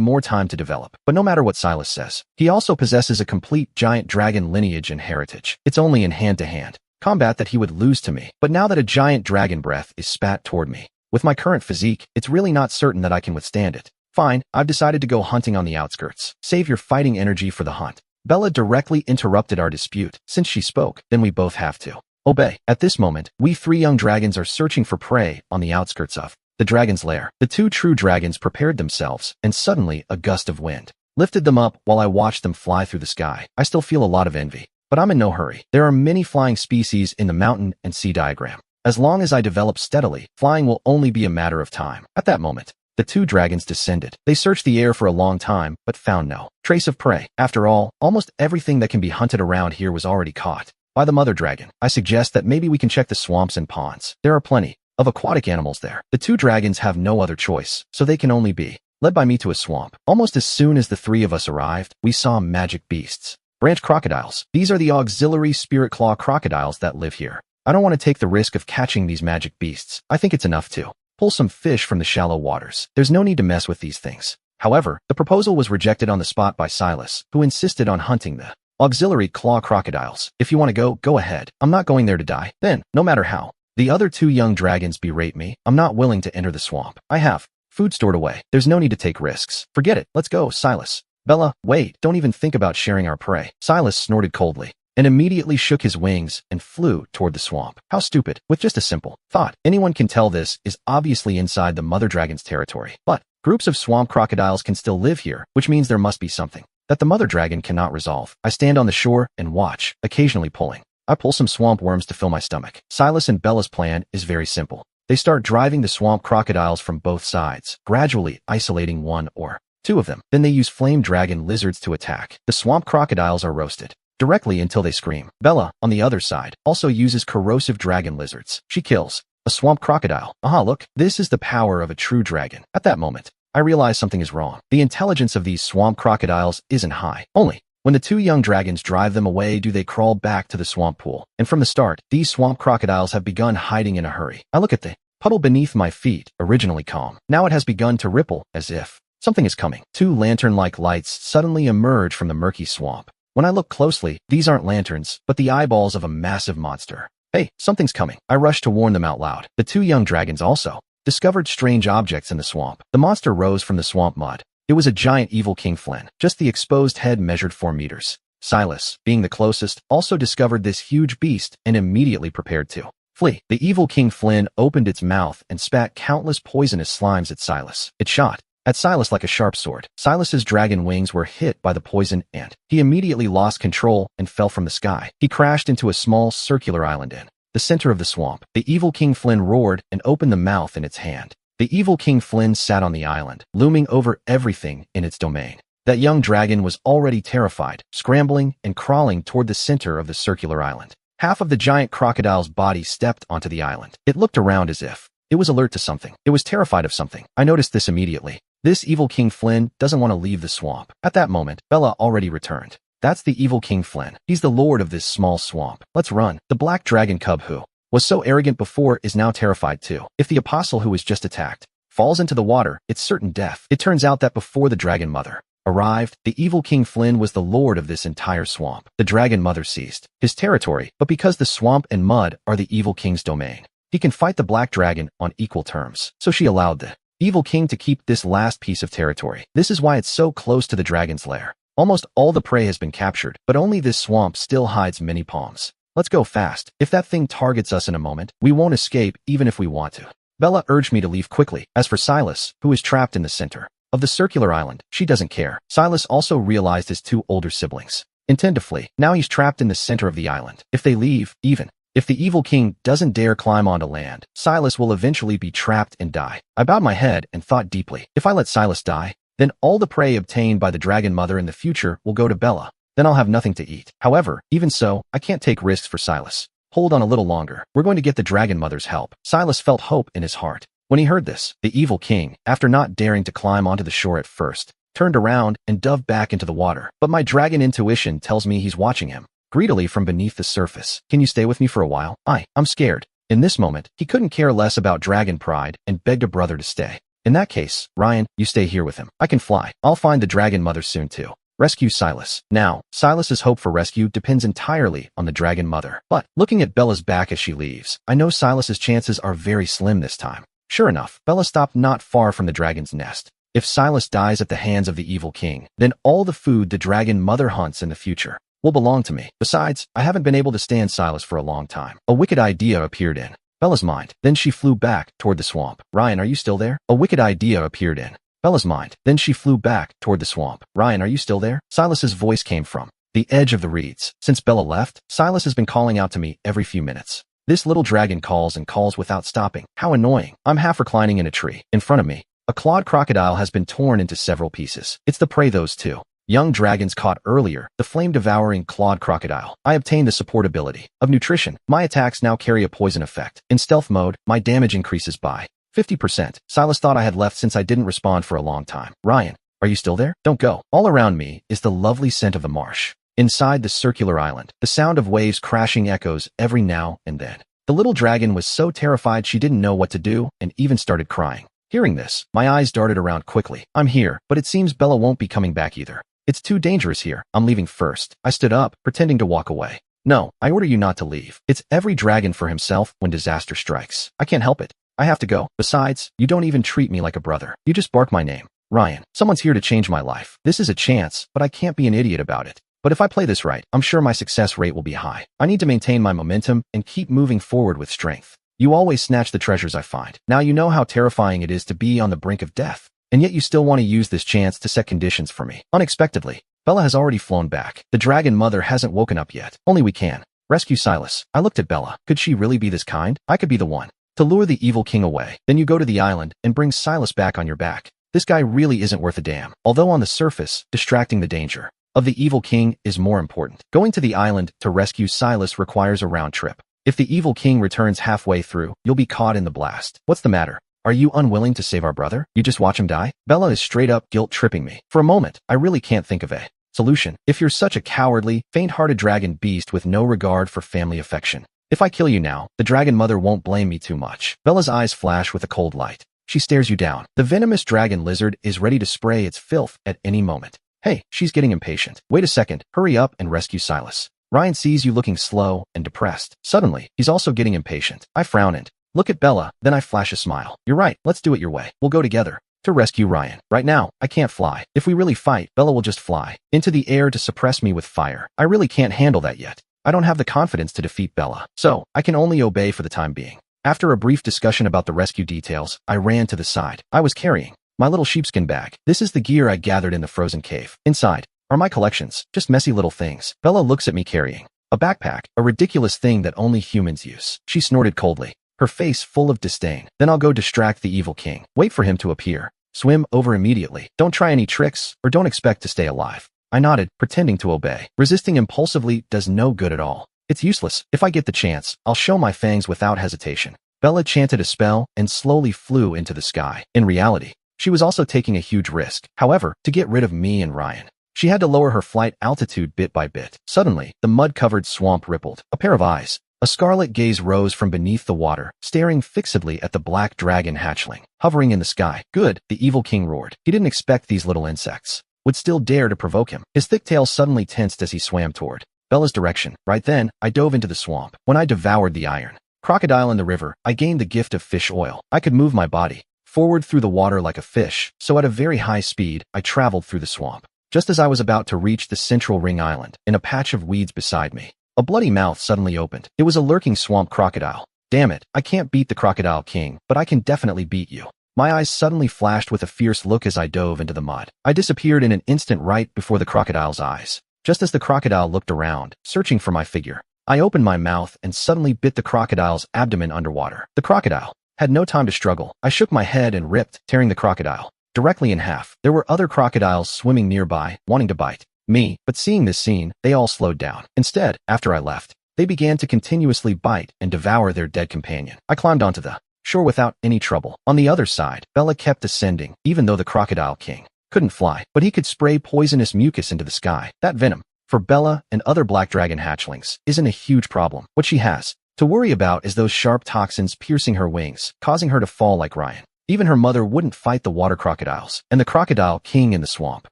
more time to develop. But no matter what Silas says, he also possesses a complete giant dragon lineage and heritage. It's only in hand-to-hand combat that he would lose to me. But now that a giant dragon breath is spat toward me, with my current physique, it's really not certain that I can withstand it. Fine, I've decided to go hunting on the outskirts. Save your fighting energy for the hunt. Bella directly interrupted our dispute. Since she spoke, then we both have to obey. At this moment, we three young dragons are searching for prey on the outskirts of the dragon's lair. The two true dragons prepared themselves, and suddenly a gust of wind lifted them up while I watched them fly through the sky. I still feel a lot of envy, but I'm in no hurry. There are many flying species in the mountain and sea diagram. As long as I develop steadily, flying will only be a matter of time. At that moment, the two dragons descended. They searched the air for a long time, but found no trace of prey. After all, almost everything that can be hunted around here was already caught by the mother dragon. I suggest that maybe we can check the swamps and ponds. There are plenty of aquatic animals there. The two dragons have no other choice, so they can only be led by me to a swamp. Almost as soon as the three of us arrived, we saw magic beasts. Branch crocodiles. These are the auxiliary spirit claw crocodiles that live here. I don't want to take the risk of catching these magic beasts. I think it's enough to pull some fish from the shallow waters. There's no need to mess with these things. However, the proposal was rejected on the spot by Silas, who insisted on hunting the auxiliary claw crocodiles. If you want to go ahead. I'm not going there to die. Then, no matter how the other two young dragons berate me, I'm not willing to enter the swamp. I have food stored away. There's no need to take risks. Forget it. Let's go, Silas. Bella, wait, don't even think about sharing our prey. Silas snorted coldly and immediately shook his wings and flew toward the swamp. How stupid. With just a simple thought, anyone can tell this is obviously inside the mother dragon's territory. But groups of swamp crocodiles can still live here, which means there must be something that the mother dragon cannot resolve. I stand on the shore and watch, occasionally pulling. I pull some swamp worms to fill my stomach. Silas and Bella's plan is very simple. They start driving the swamp crocodiles from both sides, gradually isolating one or two of them. Then they use flame dragon lizards to attack. The swamp crocodiles are roasted directly until they scream. Bella, on the other side, also uses corrosive dragon lizards. She kills a swamp crocodile. Aha, look, this is the power of a true dragon. At that moment, I realize something is wrong. The intelligence of these swamp crocodiles isn't high. Only when the two young dragons drive them away do they crawl back to the swamp pool. And from the start, these swamp crocodiles have begun hiding in a hurry. I look at the puddle beneath my feet, originally calm. Now it has begun to ripple, as if something is coming. Two lantern-like lights suddenly emerge from the murky swamp. When I look closely, these aren't lanterns, but the eyeballs of a massive monster. Hey, something's coming. I rush to warn them out loud. The two young dragons also discovered strange objects in the swamp. The monster rose from the swamp mud. It was a giant evil King Flynn. Just the exposed head measured 4 meters. Silas, being the closest, also discovered this huge beast and immediately prepared to flee. The evil King Flynn opened its mouth and spat countless poisonous slimes at Silas. It shot at Silas like a sharp sword. Silas's dragon wings were hit by the poison and he immediately lost control and fell from the sky. He crashed into a small circular island in the center of the swamp. The evil King Flynn roared and opened the mouth in its hand. The evil King Flynn sat on the island, looming over everything in its domain. That young dragon was already terrified, scrambling and crawling toward the center of the circular island. Half of the giant crocodile's body stepped onto the island. It looked around as if it was alert to something. It was terrified of something. I noticed this immediately. This evil King Flynn doesn't want to leave the swamp. At that moment, Bella already returned. That's the evil King Flynn. He's the lord of this small swamp. Let's run. The black dragon cub who was so arrogant before is now terrified too. If the apostle who was just attacked falls into the water, it's certain death. It turns out that before the dragon mother arrived, the evil King Flynn was the lord of this entire swamp. The dragon mother seized his territory, but because the swamp and mud are the evil king's domain, he can fight the black dragon on equal terms. So she allowed the evil king to keep this last piece of territory. This is why it's so close to the dragon's lair. Almost all the prey has been captured, but only this swamp still hides many palms. Let's go fast. If that thing targets us in a moment, we won't escape even if we want to. Bella urged me to leave quickly. As for Silas, who is trapped in the center of the circular island, she doesn't care. Silas also realized his 2 older siblings intend to flee. Now he's trapped in the center of the island. If they leave, even if the evil king doesn't dare climb onto land, Silas will eventually be trapped and die. I bowed my head and thought deeply. If I let Silas die, then all the prey obtained by the dragon mother in the future will go to Bella. Then I'll have nothing to eat. However, even so, I can't take risks for Silas. Hold on a little longer. We're going to get the dragon mother's help. Silas felt hope in his heart. When he heard this, the evil king, after not daring to climb onto the shore at first, turned around and dove back into the water. But my dragon intuition tells me he's watching him greedily from beneath the surface. Can you stay with me for a while? I'm scared. In this moment, he couldn't care less about dragon pride and begged a brother to stay. In that case, Ryan, you stay here with him. I can fly. I'll find the dragon mother soon too. Rescue Silas. Now, Silas's hope for rescue depends entirely on the dragon mother. But, looking at Bella's back as she leaves, I know Silas's chances are very slim this time. Sure enough, Bella stopped not far from the dragon's nest. If Silas dies at the hands of the evil king, then all the food the dragon mother hunts in the future will belong to me. Besides, I haven't been able to stand Silas for a long time. A wicked idea appeared in Bella's mind. Then she flew back toward the swamp. Ryan, are you still there? A wicked idea appeared in Bella's mind. Then she flew back toward the swamp. Ryan, are you still there? Silas's voice came from the edge of the reeds. Since Bella left, Silas has been calling out to me every few minutes. This little dragon calls and calls without stopping. How annoying. I'm half reclining in a tree. In front of me, a clawed crocodile has been torn into several pieces. It's the prey those 2 young dragons caught earlier, the flame-devouring clawed crocodile. I obtained the support ability of nutrition. My attacks now carry a poison effect. In stealth mode, my damage increases by 50%. Silas thought I had left since I didn't respond for a long time. Ryan, are you still there? Don't go. All around me is the lovely scent of the marsh. Inside the circular island, the sound of waves crashing echoes every now and then. The little dragon was so terrified she didn't know what to do and even started crying. Hearing this, my eyes darted around quickly. I'm here, but it seems Bella won't be coming back either. It's too dangerous here. I'm leaving first. I stood up, pretending to walk away. No, I order you not to leave. It's every dragon for himself when disaster strikes. I can't help it. I have to go. Besides, you don't even treat me like a brother. You just bark my name. Ryan, someone's here to change my life. This is a chance, but I can't be an idiot about it. But if I play this right, I'm sure my success rate will be high. I need to maintain my momentum and keep moving forward with strength. You always snatch the treasures I find. Now you know how terrifying it is to be on the brink of death. And yet you still want to use this chance to set conditions for me. Unexpectedly, Bella has already flown back. The dragon mother hasn't woken up yet. Only we can. Rescue Silas. I looked at Bella. Could she really be this kind? I could be the one. To lure the evil king away. Then you go to the island and bring Silas back on your back. This guy really isn't worth a damn. Although on the surface, distracting the danger of the evil king is more important. Going to the island to rescue Silas requires a round trip. If the evil king returns halfway through, you'll be caught in the blast. What's the matter? Are you unwilling to save our brother? You just watch him die? Bella is straight up guilt-tripping me. For a moment, I really can't think of a solution. If you're such a cowardly, faint-hearted dragon beast with no regard for family affection. If I kill you now, the dragon mother won't blame me too much. Bella's eyes flash with a cold light. She stares you down. The venomous dragon lizard is ready to spray its filth at any moment. Hey, she's getting impatient. Wait a second, hurry up and rescue Silas. Ryan sees you looking slow and depressed. Suddenly, he's also getting impatient. I frown and look at Bella, then I flash a smile. You're right, let's do it your way. We'll go together to rescue Ryan. Right now, I can't fly. If we really fight, Bella will just fly into the air to suppress me with fire. I really can't handle that yet. I don't have the confidence to defeat Bella, so I can only obey for the time being. After a brief discussion about the rescue details, I ran to the side. I was carrying my little sheepskin bag. This is the gear I gathered in the frozen cave. Inside are my collections, just messy little things. Bella looks at me carrying a backpack, a ridiculous thing that only humans use. She snorted coldly, her face full of disdain. Then I'll go distract the evil king. Wait for him to appear. Swim over immediately. Don't try any tricks, or don't expect to stay alive. I nodded, pretending to obey. Resisting impulsively does no good at all. It's useless. If I get the chance, I'll show my fangs without hesitation. Bella chanted a spell and slowly flew into the sky. In reality, she was also taking a huge risk. However, to get rid of me and Ryan, she had to lower her flight altitude bit by bit. Suddenly, the mud-covered swamp rippled. A pair of eyes, a scarlet gaze rose from beneath the water, staring fixedly at the black dragon hatchling, hovering in the sky. Good, the evil king roared. He didn't expect these little insects would still dare to provoke him. His thick tail suddenly tensed as he swam toward Bella's direction. Right then, I dove into the swamp. When I devoured the iron crocodile in the river, I gained the gift of fish oil. I could move my body forward through the water like a fish, so at a very high speed, I traveled through the swamp. Just as I was about to reach the central ring island, in a patch of weeds beside me, a bloody mouth suddenly opened. It was a lurking swamp crocodile. Damn it, I can't beat the crocodile king, but I can definitely beat you. My eyes suddenly flashed with a fierce look as I dove into the mud. I disappeared in an instant right before the crocodile's eyes. Just as the crocodile looked around, searching for my figure, I opened my mouth and suddenly bit the crocodile's abdomen underwater. The crocodile had no time to struggle. I shook my head and ripped, tearing the crocodile directly in half. There were other crocodiles swimming nearby, wanting to bite me, but seeing this scene, they all slowed down. Instead, after I left, they began to continuously bite and devour their dead companion. I climbed onto the shore without any trouble. On the other side, Bella kept ascending, even though the crocodile king couldn't fly, but he could spray poisonous mucus into the sky. That venom, for Bella and other black dragon hatchlings, isn't a huge problem. What she has to worry about is those sharp toxins piercing her wings, causing her to fall like Ryan. Even her mother wouldn't fight the water crocodiles and the crocodile king in the swamp.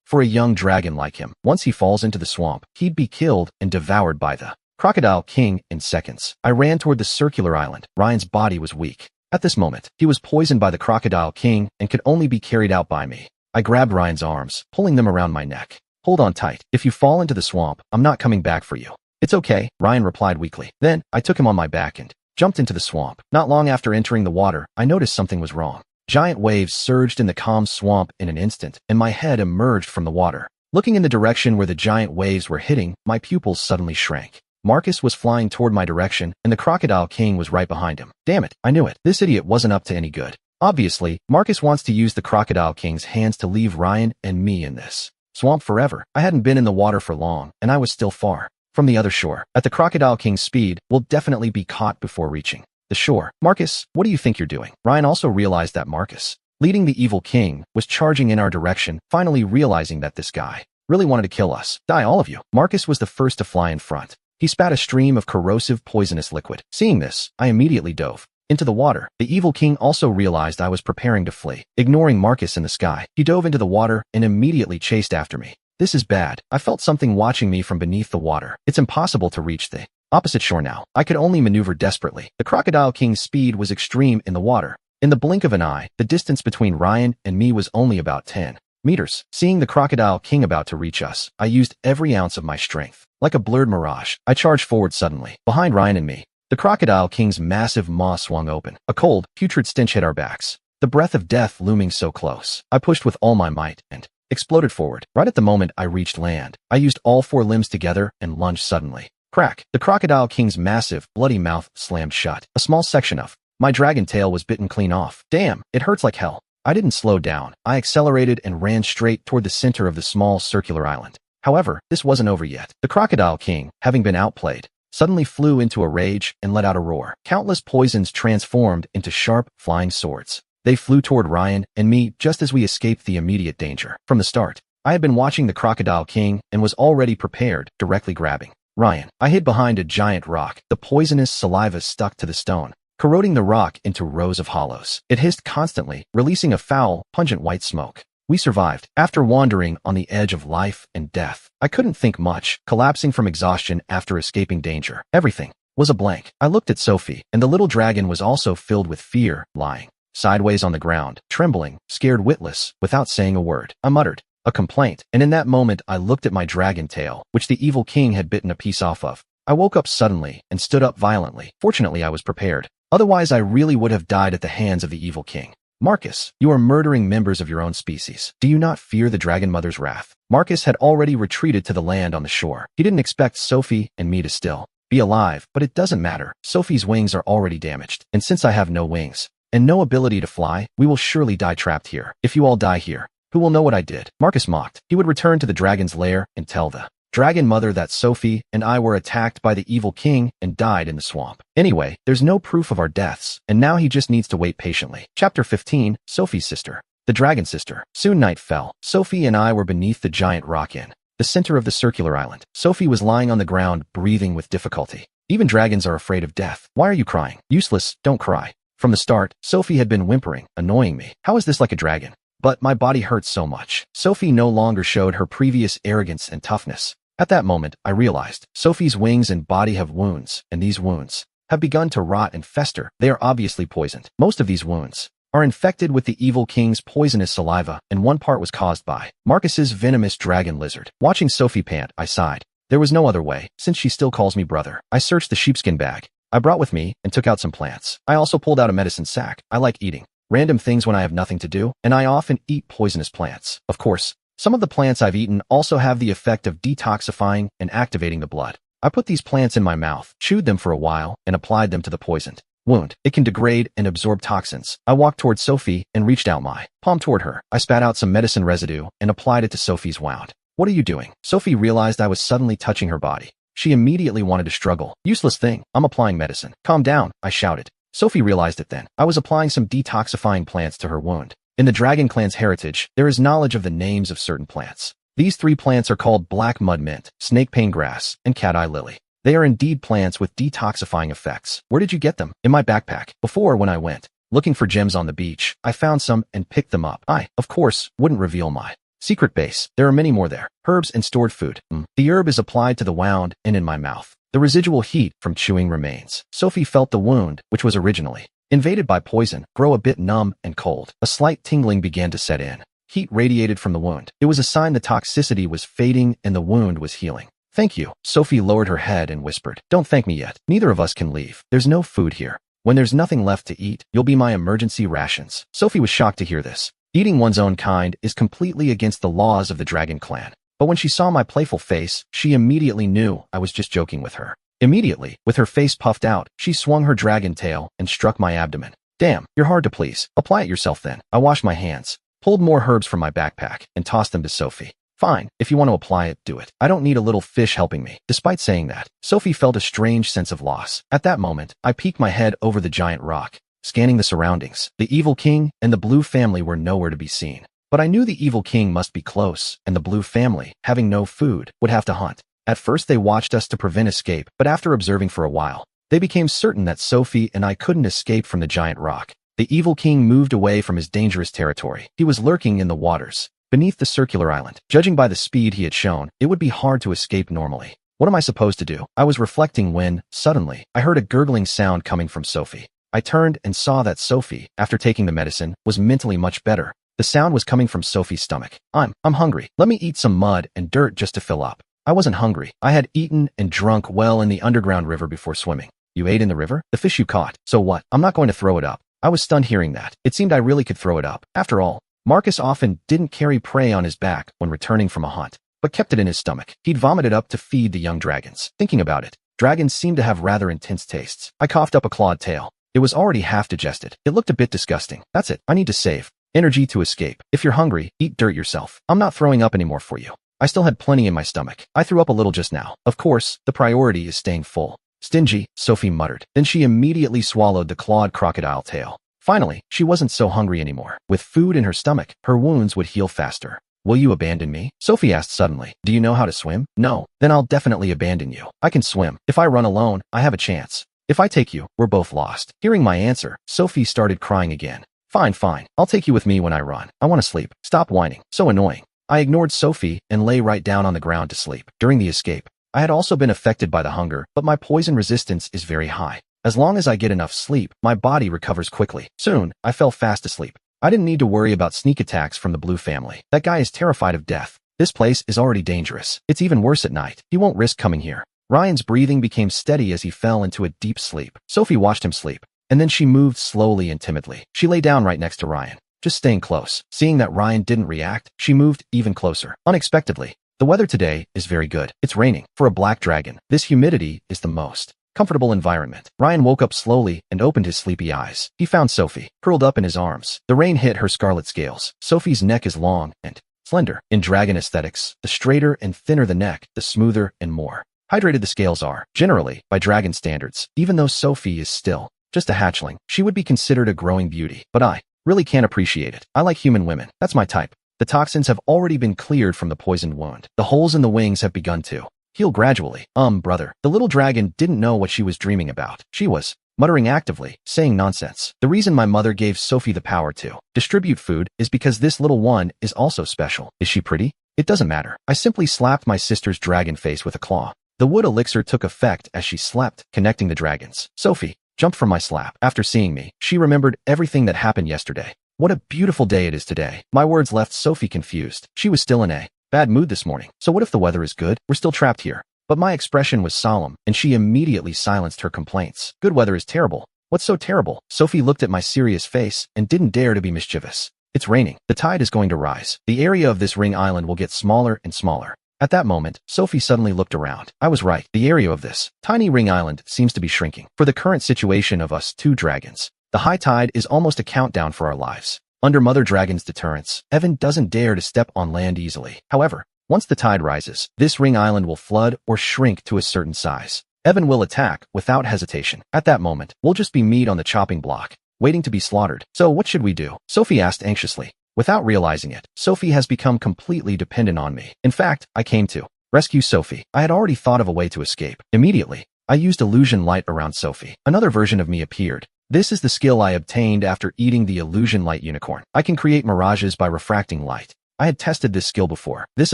For a young dragon like him, once he falls into the swamp, he'd be killed and devoured by the crocodile king in seconds. I ran toward the circular island. Ryan's body was weak. At this moment, he was poisoned by the crocodile king and could only be carried out by me. I grabbed Ryan's arms, pulling them around my neck. Hold on tight. If you fall into the swamp, I'm not coming back for you. It's okay, Ryan replied weakly. Then, I took him on my back and jumped into the swamp. Not long after entering the water, I noticed something was wrong. Giant waves surged in the calm swamp in an instant, and my head emerged from the water. Looking in the direction where the giant waves were hitting, my pupils suddenly shrank. Marcus was flying toward my direction, and the crocodile king was right behind him. Damn it, I knew it. This idiot wasn't up to any good. Obviously, Marcus wants to use the crocodile king's hands to leave Ryan and me in this swamp forever. I hadn't been in the water for long, and I was still far from the other shore. At the crocodile king's speed, we'll definitely be caught before reaching the shore. Marcus, what do you think you're doing? Ryan also realized that Marcus, leading the evil king, was charging in our direction, finally realizing that this guy really wanted to kill us. Die, all of you. Marcus was the first to fly in front. He spat a stream of corrosive, poisonous liquid. Seeing this, I immediately dove into the water. The evil king also realized I was preparing to flee. Ignoring Marcus in the sky, he dove into the water and immediately chased after me. This is bad. I felt something watching me from beneath the water. It's impossible to reach the opposite shore now. I could only maneuver desperately. The Crocodile King's speed was extreme in the water. In the blink of an eye, the distance between Ryan and me was only about 10 meters. Seeing the Crocodile King about to reach us, I used every ounce of my strength. Like a blurred mirage, I charged forward suddenly. Behind Ryan and me, the Crocodile King's massive maw swung open. A cold, putrid stench hit our backs, the breath of death looming so close. I pushed with all my might and exploded forward. Right at the moment I reached land, I used all 4 limbs together and lunged suddenly. Crack! The Crocodile King's massive, bloody mouth slammed shut. A small section of my dragon tail was bitten clean off. Damn, it hurts like hell. I didn't slow down. I accelerated and ran straight toward the center of the small circular island. However, this wasn't over yet. The Crocodile King, having been outplayed, suddenly flew into a rage and let out a roar. Countless poisons transformed into sharp, flying swords. They flew toward Ryan and me just as we escaped the immediate danger. From the start, I had been watching the Crocodile King and was already prepared, directly grabbing Ryan. I hid behind a giant rock. The poisonous saliva stuck to the stone, corroding the rock into rows of hollows. It hissed constantly, releasing a foul, pungent white smoke. We survived. After wandering on the edge of life and death, I couldn't think much, collapsing from exhaustion after escaping danger. Everything was a blank. I looked at Sophie, and the little dragon was also filled with fear, lying sideways on the ground, trembling, scared witless, without saying a word. I muttered a complaint, and in that moment I looked at my dragon tail, which the evil king had bitten a piece off of. I woke up suddenly and stood up violently. Fortunately, I was prepared. Otherwise, I really would have died at the hands of the evil king. Marcus, you are murdering members of your own species. Do you not fear the Dragon Mother's wrath? Marcus had already retreated to the land on the shore. He didn't expect Sophie and me to still be alive, but it doesn't matter. Sophie's wings are already damaged, and since I have no wings and no ability to fly, we will surely die trapped here. If you all die here, who will know what I did? Marcus mocked. He would return to the dragon's lair and tell the Dragon Mother that Sophie and I were attacked by the evil king and died in the swamp. Anyway, there's no proof of our deaths, and now he just needs to wait patiently. Chapter 15, Sophie's Sister. The Dragon Sister. Soon night fell. Sophie and I were beneath the giant rock in the center of the circular island. Sophie was lying on the ground, breathing with difficulty. Even dragons are afraid of death. Why are you crying? Useless, don't cry. From the start, Sophie had been whimpering, annoying me. How is this like a dragon? But my body hurt so much. Sophie no longer showed her previous arrogance and toughness. At that moment, I realized Sophie's wings and body have wounds, and these wounds have begun to rot and fester. They are obviously poisoned. Most of these wounds are infected with the evil king's poisonous saliva, and one part was caused by Marcus's venomous dragon lizard. Watching Sophie pant, I sighed. There was no other way, since she still calls me brother. I searched the sheepskin bag I brought with me and took out some plants. I also pulled out a medicine sack. I like eating random things when I have nothing to do, and I often eat poisonous plants. Of course, some of the plants I've eaten also have the effect of detoxifying and activating the blood. I put these plants in my mouth, chewed them for a while, and applied them to the poisoned wound. It can degrade and absorb toxins. I walked toward Sophie and reached out my palm toward her. I spat out some medicine residue and applied it to Sophie's wound. What are you doing? Sophie realized I was suddenly touching her body. She immediately wanted to struggle. Useless thing. I'm applying medicine. Calm down, I shouted. Sophie realized it then. I was applying some detoxifying plants to her wound. In the Dragon Clan's heritage, there is knowledge of the names of certain plants. These 3 plants are called black mud mint, snake pain grass, and cat-eye lily. They are indeed plants with detoxifying effects. Where did you get them? In my backpack. Before, when I went looking for gems on the beach, I found some and picked them up. I, of course, wouldn't reveal my secret base. There are many more there. Herbs and stored food. The herb is applied to the wound and in my mouth. The residual heat from chewing remains. Sophie felt the wound, which was originally invaded by poison, grow a bit numb and cold. A slight tingling began to set in. Heat radiated from the wound. It was a sign the toxicity was fading and the wound was healing. Thank you. Sophie lowered her head and whispered, don't thank me yet. Neither of us can leave. There's no food here. When there's nothing left to eat, you'll be my emergency rations. Sophie was shocked to hear this. Eating one's own kind is completely against the laws of the Dragon Clan. But when she saw my playful face, she immediately knew I was just joking with her. Immediately, with her face puffed out, she swung her dragon tail and struck my abdomen. Damn, you're hard to please. Apply it yourself then. I washed my hands, pulled more herbs from my backpack, and tossed them to Sophie. Fine, if you want to apply it, do it. I don't need a little fish helping me. Despite saying that, Sophie felt a strange sense of loss. At that moment, I peeked my head over the giant rock, scanning the surroundings. The evil king and the Blue family were nowhere to be seen. But I knew the evil king must be close, and the Blue family, having no food, would have to hunt. At first they watched us to prevent escape, but after observing for a while, they became certain that Sophie and I couldn't escape from the giant rock. The evil king moved away from his dangerous territory. He was lurking in the waters, beneath the circular island. Judging by the speed he had shown, it would be hard to escape normally. What am I supposed to do? I was reflecting when, suddenly, I heard a gurgling sound coming from Sophie. I turned and saw that Sophie, after taking the medicine, was mentally much better. The sound was coming from Sophie's stomach. I'm hungry. Let me eat some mud and dirt just to fill up. I wasn't hungry. I had eaten and drunk well in the underground river before swimming. You ate in the river? The fish you caught. So what? I'm not going to throw it up. I was stunned hearing that. It seemed I really could throw it up. After all, Marcus often didn't carry prey on his back when returning from a hunt, but kept it in his stomach. He'd vomit it up to feed the young dragons. Thinking about it, dragons seemed to have rather intense tastes. I coughed up a clawed tail. It was already half digested. It looked a bit disgusting. That's it. I need to save energy to escape. If you're hungry, eat dirt yourself. I'm not throwing up anymore for you. I still had plenty in my stomach. I threw up a little just now. Of course, the priority is staying full. Stingy, Sophie muttered. Then she immediately swallowed the clawed crocodile tail. Finally, she wasn't so hungry anymore. With food in her stomach, her wounds would heal faster. Will you abandon me? Sophie asked suddenly. Do you know how to swim? No. Then I'll definitely abandon you. I can swim. If I run alone, I have a chance. If I take you, we're both lost. Hearing my answer, Sophie started crying again. Fine. I'll take you with me when I run. I want to sleep. Stop whining. So annoying. I ignored Sophie and lay right down on the ground to sleep. During the escape, I had also been affected by the hunger, but my poison resistance is very high. As long as I get enough sleep, my body recovers quickly. Soon, I fell fast asleep. I didn't need to worry about sneak attacks from the Blue family. That guy is terrified of death. This place is already dangerous. It's even worse at night. He won't risk coming here. Ryan's breathing became steady as he fell into a deep sleep. Sophie watched him sleep, and then she moved slowly and timidly. She lay down right next to Ryan, just staying close. Seeing that Ryan didn't react, she moved even closer. Unexpectedly, the weather today is very good. It's raining. For a black dragon, this humidity is the most comfortable environment. Ryan woke up slowly and opened his sleepy eyes. He found Sophie, curled up in his arms. The rain hit her scarlet scales. Sophie's neck is long and slender. In dragon aesthetics, the straighter and thinner the neck, the smoother and more hydrated the scales are. Generally, by dragon standards, even though Sophie is still just a hatchling, she would be considered a growing beauty. But I really can't appreciate it. I like human women. That's my type. The toxins have already been cleared from the poisoned wound. The holes in the wings have begun to heal gradually. Brother. The little dragon didn't know what she was dreaming about. She was muttering actively, saying nonsense. The reason my mother gave Sophie the power to distribute food is because this little one is also special. Is she pretty? It doesn't matter. I simply slapped my sister's dragon face with a claw. The wood elixir took effect as she slept, connecting the dragons. Sophie jumped from my slap. After seeing me, she remembered everything that happened yesterday. What a beautiful day it is today. My words left Sophie confused. She was still in a bad mood this morning. So what if the weather is good? We're still trapped here. But my expression was solemn, and she immediately silenced her complaints. Good weather is terrible. What's so terrible? Sophie looked at my serious face and didn't dare to be mischievous. It's raining. The tide is going to rise. The area of this ring island will get smaller and smaller. At that moment, Sophie suddenly looked around. I was right. The area of this tiny ring island seems to be shrinking. For the current situation of us two dragons, the high tide is almost a countdown for our lives. Under Mother Dragon's deterrence, Evan doesn't dare to step on land easily. However, once the tide rises, this ring island will flood or shrink to a certain size. Evan will attack without hesitation. At that moment, we'll just be meat on the chopping block, waiting to be slaughtered. So what should we do? Sophie asked anxiously. Without realizing it, Sophie has become completely dependent on me. In fact, I came to rescue Sophie. I had already thought of a way to escape. Immediately, I used illusion light around Sophie. Another version of me appeared. This is the skill I obtained after eating the illusion light unicorn. I can create mirages by refracting light. I had tested this skill before. This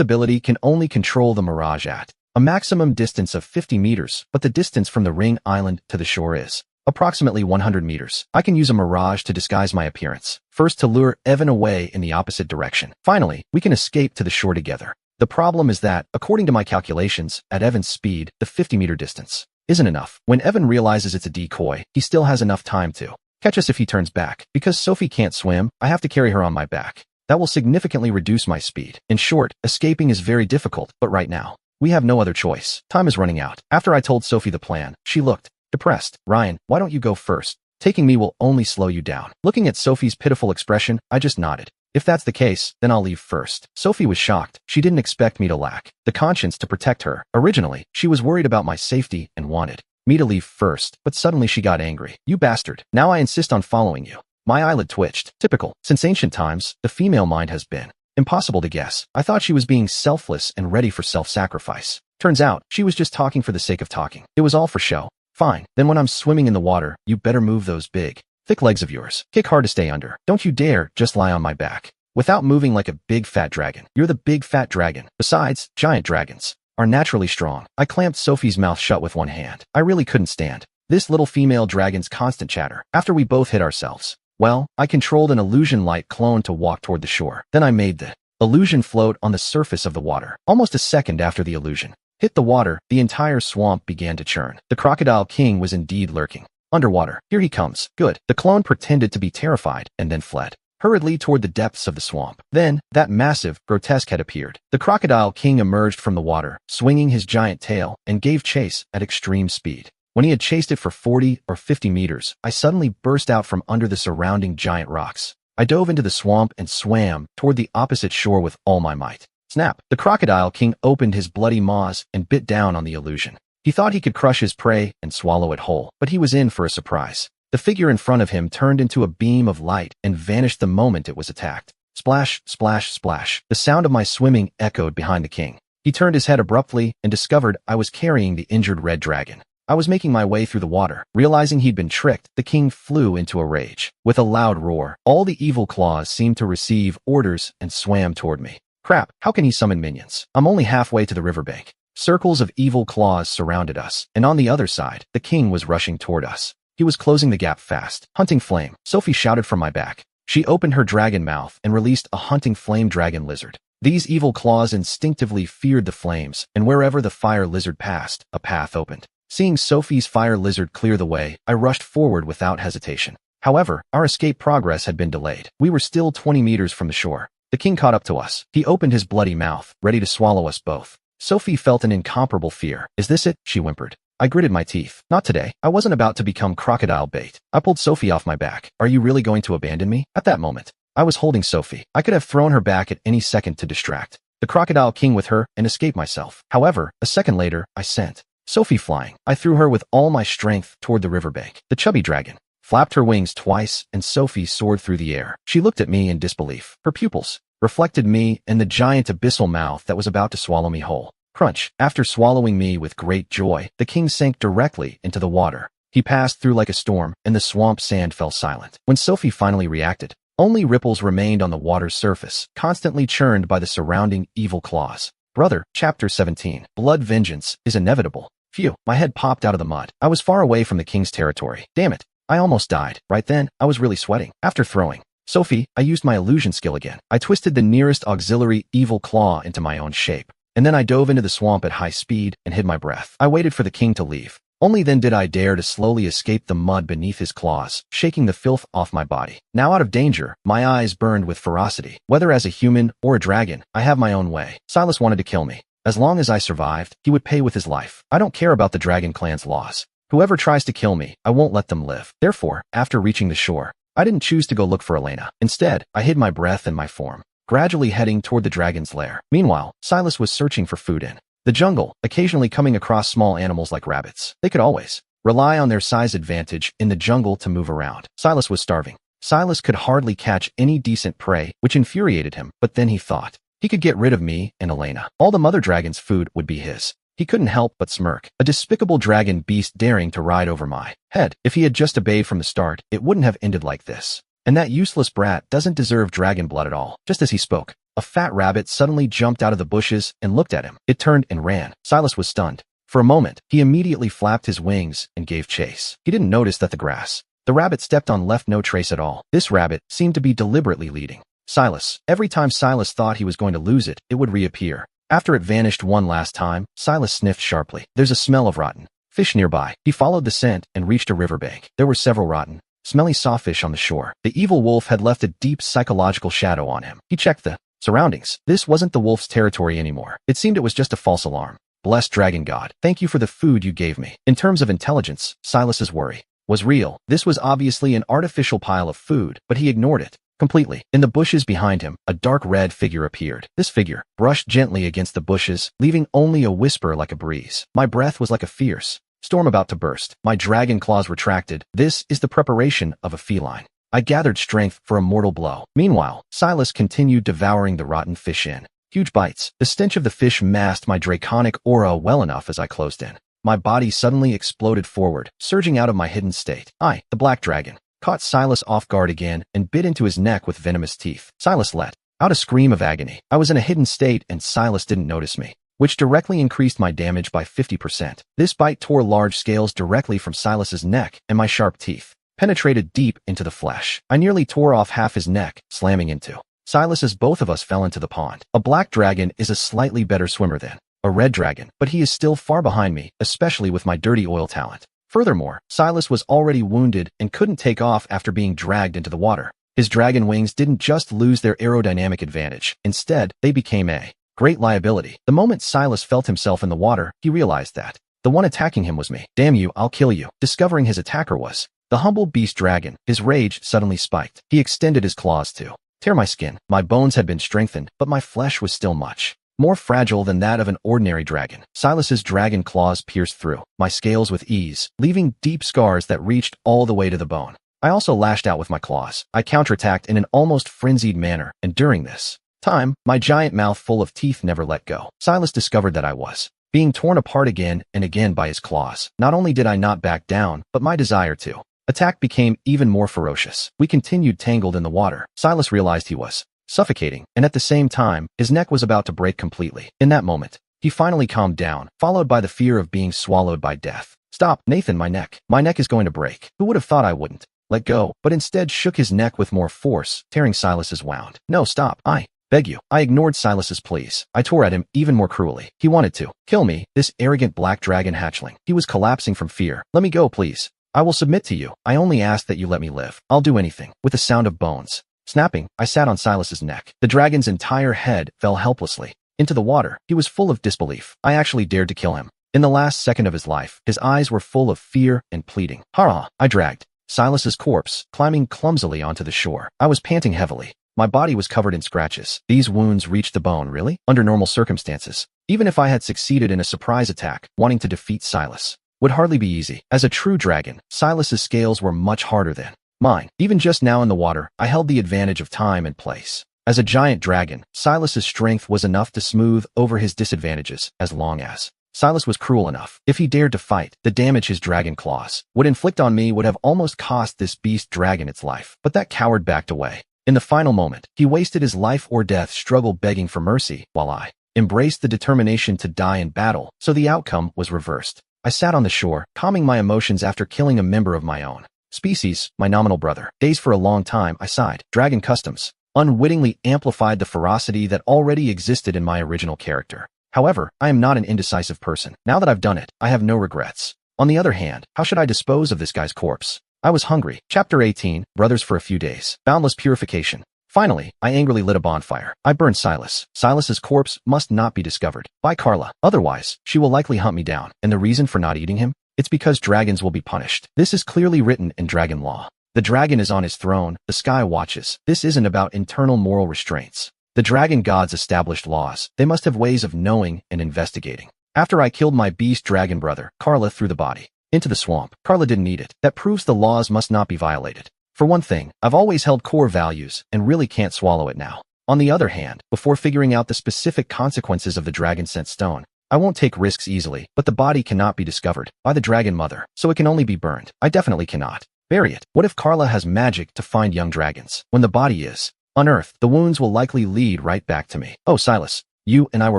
ability can only control the mirage at a maximum distance of 50 meters, but the distance from the ring island to the shore is approximately 100 meters. I can use a mirage to disguise my appearance. First, to lure Evan away in the opposite direction. Finally, we can escape to the shore together. The problem is that, according to my calculations, at Evan's speed, the 50-meter distance isn't enough. When Evan realizes it's a decoy, he still has enough time to catch us if he turns back. Because Sophie can't swim, I have to carry her on my back. That will significantly reduce my speed. In short, escaping is very difficult, but right now, we have no other choice. Time is running out. After I told Sophie the plan, she looked depressed. Ryan, why don't you go first? Taking me will only slow you down. Looking at Sophie's pitiful expression, I just nodded. If that's the case, then I'll leave first. Sophie was shocked. She didn't expect me to lack the conscience to protect her. Originally, she was worried about my safety and wanted me to leave first, but suddenly she got angry. You bastard. Now I insist on following you. My eyelid twitched. Typical. Since ancient times, the female mind has been impossible to guess. I thought she was being selfless and ready for self-sacrifice. Turns out, she was just talking for the sake of talking. It was all for show. Fine. Then when I'm swimming in the water, you better move those big, thick legs of yours. Kick hard to stay under. Don't you dare just lie on my back without moving like a big fat dragon. You're the big fat dragon. Besides, giant dragons are naturally strong. I clamped Sophie's mouth shut with one hand. I really couldn't stand this little female dragon's constant chatter. After we both hit ourselves, well, I controlled an illusion light clone to walk toward the shore. Then I made the illusion float on the surface of the water. Almost a second after the illusion hit the water, the entire swamp began to churn. The Crocodile King was indeed lurking underwater. Here he comes. Good. The clone pretended to be terrified and then fled hurriedly toward the depths of the swamp. Then, that massive, grotesque head appeared. The Crocodile King emerged from the water, swinging his giant tail, and gave chase at extreme speed. When he had chased it for 40 or 50 meters, I suddenly burst out from under the surrounding giant rocks. I dove into the swamp and swam toward the opposite shore with all my might. Snap! The Crocodile King opened his bloody maws and bit down on the illusion. He thought he could crush his prey and swallow it whole, but he was in for a surprise. The figure in front of him turned into a beam of light and vanished the moment it was attacked. Splash, splash, splash. The sound of my swimming echoed behind the king. He turned his head abruptly and discovered I was carrying the injured red dragon. I was making my way through the water. Realizing he'd been tricked, the king flew into a rage. With a loud roar, all the evil claws seemed to receive orders and swam toward me. Crap, how can he summon minions? I'm only halfway to the riverbank. Circles of evil claws surrounded us, and on the other side, the king was rushing toward us. He was closing the gap fast. Hunting flame. Sophie shouted from my back. She opened her dragon mouth and released a hunting flame dragon lizard. These evil claws instinctively feared the flames, and wherever the fire lizard passed, a path opened. Seeing Sophie's fire lizard clear the way, I rushed forward without hesitation. However, our escape progress had been delayed. We were still 20 meters from the shore. The king caught up to us. He opened his bloody mouth, ready to swallow us both. Sophie felt an incomparable fear. Is this it? She whimpered. I gritted my teeth. Not today. I wasn't about to become crocodile bait. I pulled Sophie off my back. Are you really going to abandon me? At that moment, I was holding Sophie. I could have thrown her back at any second to distract the Crocodile King with her and escape myself. However, a second later, I sent Sophie flying. I threw her with all my strength toward the riverbank. The chubby dragon flapped her wings twice and Sophie soared through the air. She looked at me in disbelief. Her pupils reflected me and the giant abyssal mouth that was about to swallow me whole. Crunch. After swallowing me with great joy, the king sank directly into the water. He passed through like a storm, and the swamp sand fell silent. When Sophie finally reacted, only ripples remained on the water's surface, constantly churned by the surrounding evil claws. Brother, Chapter 17. Blood vengeance is inevitable. Phew, my head popped out of the mud. I was far away from the king's territory. Damn it. I almost died. Right then, I was really sweating. After throwing Sophie, I used my illusion skill again. I twisted the nearest auxiliary evil claw into my own shape. And then I dove into the swamp at high speed and hid my breath. I waited for the king to leave. Only then did I dare to slowly escape the mud beneath his claws, shaking the filth off my body. Now out of danger, my eyes burned with ferocity. Whether as a human or a dragon, I have my own way. Silas wanted to kill me. As long as I survived, he would pay with his life. I don't care about the dragon clan's laws. Whoever tries to kill me, I won't let them live. Therefore, after reaching the shore, I didn't choose to go look for Elena. Instead, I hid my breath and my form, gradually heading toward the dragon's lair. Meanwhile, Silas was searching for food in the jungle, occasionally coming across small animals like rabbits. They could always rely on their size advantage in the jungle to move around. Silas was starving. Silas could hardly catch any decent prey, which infuriated him, but then he thought he could get rid of me and Elena. All the mother dragon's food would be his. He couldn't help but smirk. A despicable dragon beast daring to ride over my head. If he had just obeyed from the start, it wouldn't have ended like this. And that useless brat doesn't deserve dragon blood at all. Just as he spoke, a fat rabbit suddenly jumped out of the bushes and looked at him. It turned and ran. Silas was stunned. For a moment, he immediately flapped his wings and gave chase. He didn't notice that the rabbit stepped on left no trace at all. This rabbit seemed to be deliberately leading Silas. Every time Silas thought he was going to lose it, it would reappear. After it vanished one last time, Silas sniffed sharply. There's a smell of rotten fish nearby. He followed the scent and reached a riverbank. There were several rotten, smelly sawfish on the shore. The evil wolf had left a deep psychological shadow on him. He checked the surroundings. This wasn't the wolf's territory anymore. It seemed it was just a false alarm. Blessed dragon god, thank you for the food you gave me. In terms of intelligence, Silas's worry was real. This was obviously an artificial pile of food, but he ignored it completely. In the bushes behind him, a dark red figure appeared. This figure brushed gently against the bushes, leaving only a whisper like a breeze. My breath was like a fierce storm about to burst. My dragon claws retracted. This is the preparation of a feline. I gathered strength for a mortal blow. Meanwhile, Silas continued devouring the rotten fish in huge bites. The stench of the fish masked my draconic aura well enough as I closed in. My body suddenly exploded forward, surging out of my hidden state. I, the black dragon, caught Silas off guard again and bit into his neck with venomous teeth. Silas let out a scream of agony. I was in a hidden state and Silas didn't notice me, which directly increased my damage by 50%. This bite tore large scales directly from Silas's neck, and my sharp teeth penetrated deep into the flesh. I nearly tore off half his neck, slamming into Silas as both of us fell into the pond. A black dragon is a slightly better swimmer than a red dragon, but he is still far behind me, especially with my dirty oil talent. Furthermore, Silas was already wounded and couldn't take off after being dragged into the water. His dragon wings didn't just lose their aerodynamic advantage. Instead, they became a great liability. The moment Silas felt himself in the water, he realized that the one attacking him was me. Damn you, I'll kill you. Discovering his attacker was the humble beast dragon, his rage suddenly spiked. He extended his claws to tear my skin. My bones had been strengthened, but my flesh was still much more fragile than that of an ordinary dragon. Silas's dragon claws pierced through my scales with ease, leaving deep scars that reached all the way to the bone. I also lashed out with my claws. I counterattacked in an almost frenzied manner, and during this time, my giant mouth full of teeth never let go. Silas discovered that I was being torn apart again and again by his claws. Not only did I not back down, but my desire to attack became even more ferocious. We continued tangled in the water. Silas realized he was suffocating, and at the same time, his neck was about to break completely. In that moment, he finally calmed down, followed by the fear of being swallowed by death. Stop, Nathan, my neck. My neck is going to break. Who would have thought I wouldn't let go, but instead shook his neck with more force, tearing Silas's wound. No, stop. I beg you. I ignored Silas's pleas. I tore at him even more cruelly. He wanted to kill me, this arrogant black dragon hatchling. He was collapsing from fear. Let me go, please. I will submit to you. I only ask that you let me live. I'll do anything. With the sound of bones snapping, I sat on Silas's neck. The dragon's entire head fell helplessly into the water. He was full of disbelief. I actually dared to kill him. In the last second of his life, his eyes were full of fear and pleading. Hurrah! I dragged Silas's corpse, climbing clumsily onto the shore. I was panting heavily. My body was covered in scratches. These wounds reached the bone, really? Under normal circumstances, even if I had succeeded in a surprise attack, wanting to defeat Silas would hardly be easy. As a true dragon, Silas's scales were much harder than mine. Even just now in the water, I held the advantage of time and place. As a giant dragon, Silas's strength was enough to smooth over his disadvantages, as long as Silas was cruel enough. If he dared to fight, the damage his dragon claws would inflict on me would have almost cost this beast dragon its life. But that coward backed away. In the final moment, he wasted his life or death struggle begging for mercy, while I embraced the determination to die in battle, so the outcome was reversed. I sat on the shore, calming my emotions after killing a member of my own species, my nominal brother. Days for a long time, I sighed. Dragon customs unwittingly amplified the ferocity that already existed in my original character. However, I am not an indecisive person. Now that I've done it, I have no regrets. On the other hand, how should I dispose of this guy's corpse? I was hungry. Chapter 18, Brothers for a Few Days. Boundless Purification. Finally, I angrily lit a bonfire. I burned Silas. Silas's corpse must not be discovered by Carla. Otherwise, she will likely hunt me down. And the reason for not eating him? It's because dragons will be punished. This is clearly written in dragon law. The dragon is on his throne. The sky watches. This isn't about internal moral restraints. The dragon gods established laws. They must have ways of knowing and investigating. After I killed my beast dragon brother, Carla threw the body into the swamp. Carla didn't eat it. That proves the laws must not be violated. For one thing, I've always held core values and really can't swallow it now. On the other hand, before figuring out the specific consequences of the dragon-sent stone, I won't take risks easily, but the body cannot be discovered by the dragon mother, so it can only be burned. I definitely cannot bury it. What if Carla has magic to find young dragons? When the body is unearthed, the wounds will likely lead right back to me. Oh, Silas, you and I were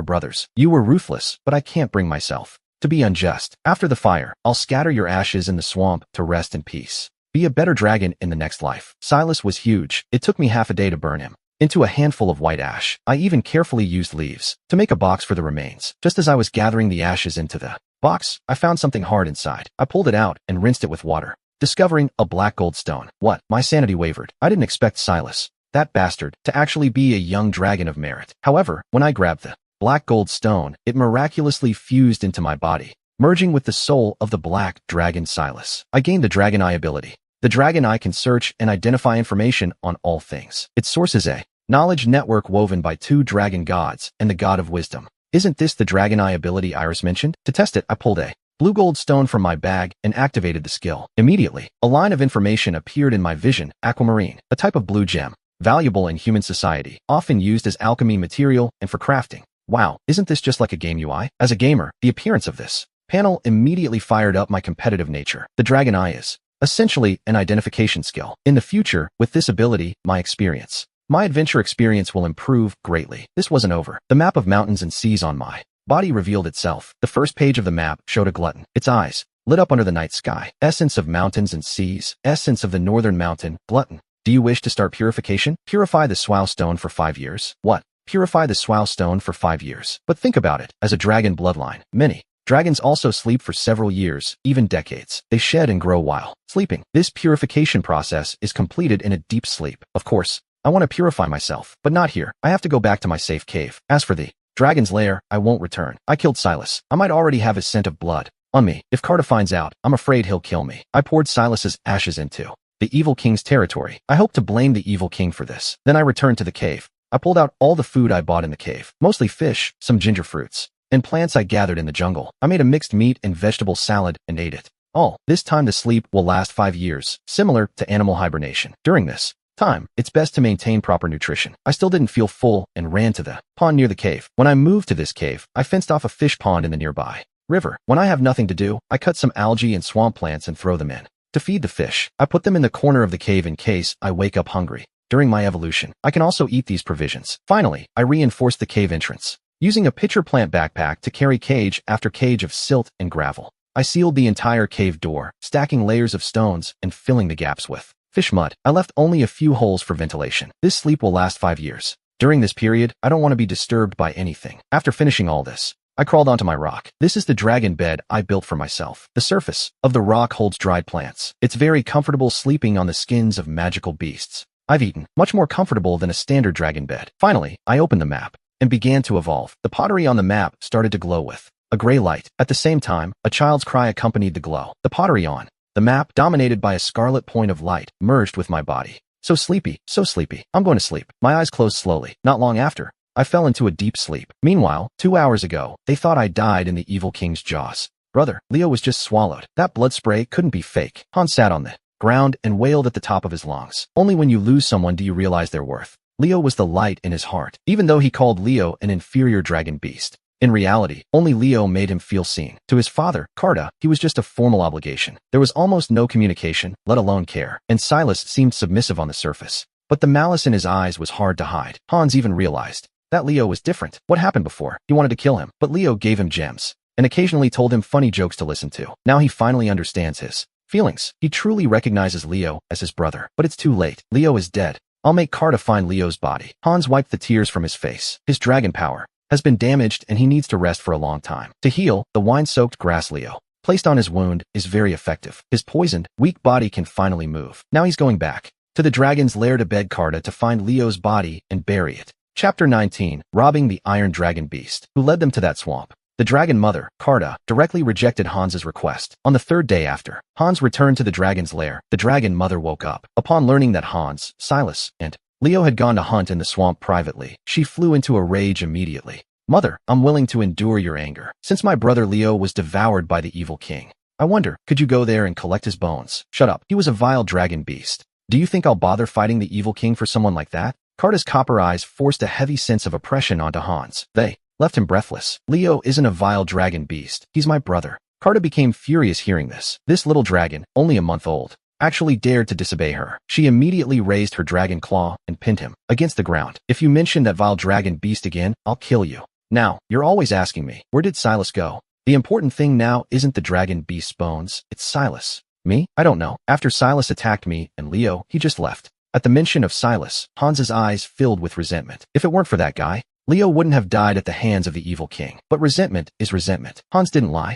brothers. You were ruthless, but I can't bring myself to be unjust. After the fire, I'll scatter your ashes in the swamp to rest in peace. Be a better dragon in the next life. Silas was huge. It took me half a day to burn him into a handful of white ash. I even carefully used leaves to make a box for the remains. Just as I was gathering the ashes into the box, I found something hard inside. I pulled it out and rinsed it with water, discovering a black gold stone. What? My sanity wavered. I didn't expect Silas, that bastard, to actually be a young dragon of merit. However, when I grabbed the black gold stone, it miraculously fused into my body. merging with the soul of the black dragon Silas. I gained the Dragon Eye ability. The Dragon Eye can search and identify information on all things. Its source is a knowledge network woven by two dragon gods and the god of wisdom. Isn't this the Dragon Eye ability Iris mentioned? To test it, I pulled a blue gold stone from my bag and activated the skill. Immediately, a line of information appeared in my vision: aquamarine, a type of blue gem, valuable in human society, often used as alchemy material and for crafting. Wow, isn't this just like a game UI? As a gamer, the appearance of this panel immediately fired up my competitive nature. The Dragon Eye is essentially an identification skill. In the future, with this ability, my adventure experience will improve greatly. This wasn't over. The map of mountains and seas on my body revealed itself. The first page of the map showed a glutton. Its eyes lit up under the night sky. Essence of mountains and seas. Essence of the northern mountain. Glutton. Do you wish to start purification? Purify the Swow Stone for 5 years. What? Purify the Swow Stone for 5 years. But think about it. As a dragon bloodline, many dragons also sleep for several years, even decades. They shed and grow while sleeping. This purification process is completed in a deep sleep. Of course, I want to purify myself, but not here. I have to go back to my safe cave. As for the dragon's lair, I won't return. I killed Silas. I might already have his scent of blood on me. If Carta finds out, I'm afraid he'll kill me. I poured Silas's ashes into the evil king's territory. I hope to blame the evil king for this. Then I returned to the cave. I pulled out all the food I bought in the cave, mostly fish, some ginger fruits, and plants I gathered in the jungle. I made a mixed meat and vegetable salad and ate it. All this time the sleep will last 5 years, similar to animal hibernation. During this time, it's best to maintain proper nutrition. I still didn't feel full and ran to the pond near the cave. When I moved to this cave, I fenced off a fish pond in the nearby river. When I have nothing to do, I cut some algae and swamp plants and throw them in. To feed the fish, I put them in the corner of the cave in case I wake up hungry. During my evolution, I can also eat these provisions. Finally, I reinforced the cave entrance, using a pitcher plant backpack to carry cage after cage of silt and gravel. I sealed the entire cave door, stacking layers of stones and filling the gaps with fish mud. I left only a few holes for ventilation. This sleep will last 5 years. During this period, I don't want to be disturbed by anything. After finishing all this, I crawled onto my rock. This is the dragon bed I built for myself. The surface of the rock holds dried plants. It's very comfortable sleeping on the skins of magical beasts I've eaten, much more comfortable than a standard dragon bed. Finally, I opened the map and began to evolve. The pottery on the map started to glow with a gray light. At the same time, a child's cry accompanied the glow. The pottery on the map, dominated by a scarlet point of light, merged with my body. So sleepy, so sleepy. I'm going to sleep. My eyes closed slowly. Not long after, I fell into a deep sleep. Meanwhile, 2 hours ago, they thought I died in the evil king's jaws. Brother, Leo was just swallowed. That blood spray couldn't be fake. Hans sat on the ground and wailed at the top of his lungs. Only when you lose someone do you realize their worth. Leo was the light in his heart, even though he called Leo an inferior dragon beast. In reality, only Leo made him feel seen. To his father, Carta, he was just a formal obligation. There was almost no communication, let alone care, and Silas seemed submissive on the surface. But the malice in his eyes was hard to hide. Hans even realized that Leo was different. What happened before? He wanted to kill him, but Leo gave him gems and occasionally told him funny jokes to listen to. Now he finally understands his feelings. He truly recognizes Leo as his brother, but it's too late. Leo is dead. I'll make Carta find Leo's body. Hans wiped the tears from his face. His dragon power has been damaged and he needs to rest for a long time. To heal, the wine-soaked grass Leo placed on his wound is very effective. His poisoned, weak body can finally move. Now he's going back to the dragon's lair to beg Carta to find Leo's body and bury it. Chapter 19, Robbing the Iron Dragon Beast, who led them to that swamp. The dragon mother, Carta, directly rejected Hans's request. On the 3rd day after Hans returned to the dragon's lair, the dragon mother woke up. Upon learning that Hans, Silas, and Leo had gone to hunt in the swamp privately, she flew into a rage immediately. Mother, I'm willing to endure your anger. Since my brother Leo was devoured by the evil king, I wonder, could you go there and collect his bones? Shut up. He was a vile dragon beast. Do you think I'll bother fighting the evil king for someone like that? Carta's copper eyes forced a heavy sense of oppression onto Hans. They left him breathless. Leo isn't a vile dragon beast. He's my brother. Carta became furious hearing this. This little dragon, only a month old, actually dared to disobey her. She immediately raised her dragon claw and pinned him against the ground. If you mention that vile dragon beast again, I'll kill you. Now, you're always asking me, where did Silas go? The important thing now isn't the dragon beast's bones, it's Silas. Me? I don't know. After Silas attacked me and Leo, he just left. At the mention of Silas, Hans's eyes filled with resentment. If it weren't for that guy, Leo wouldn't have died at the hands of the evil king. But resentment is resentment. Hans didn't lie.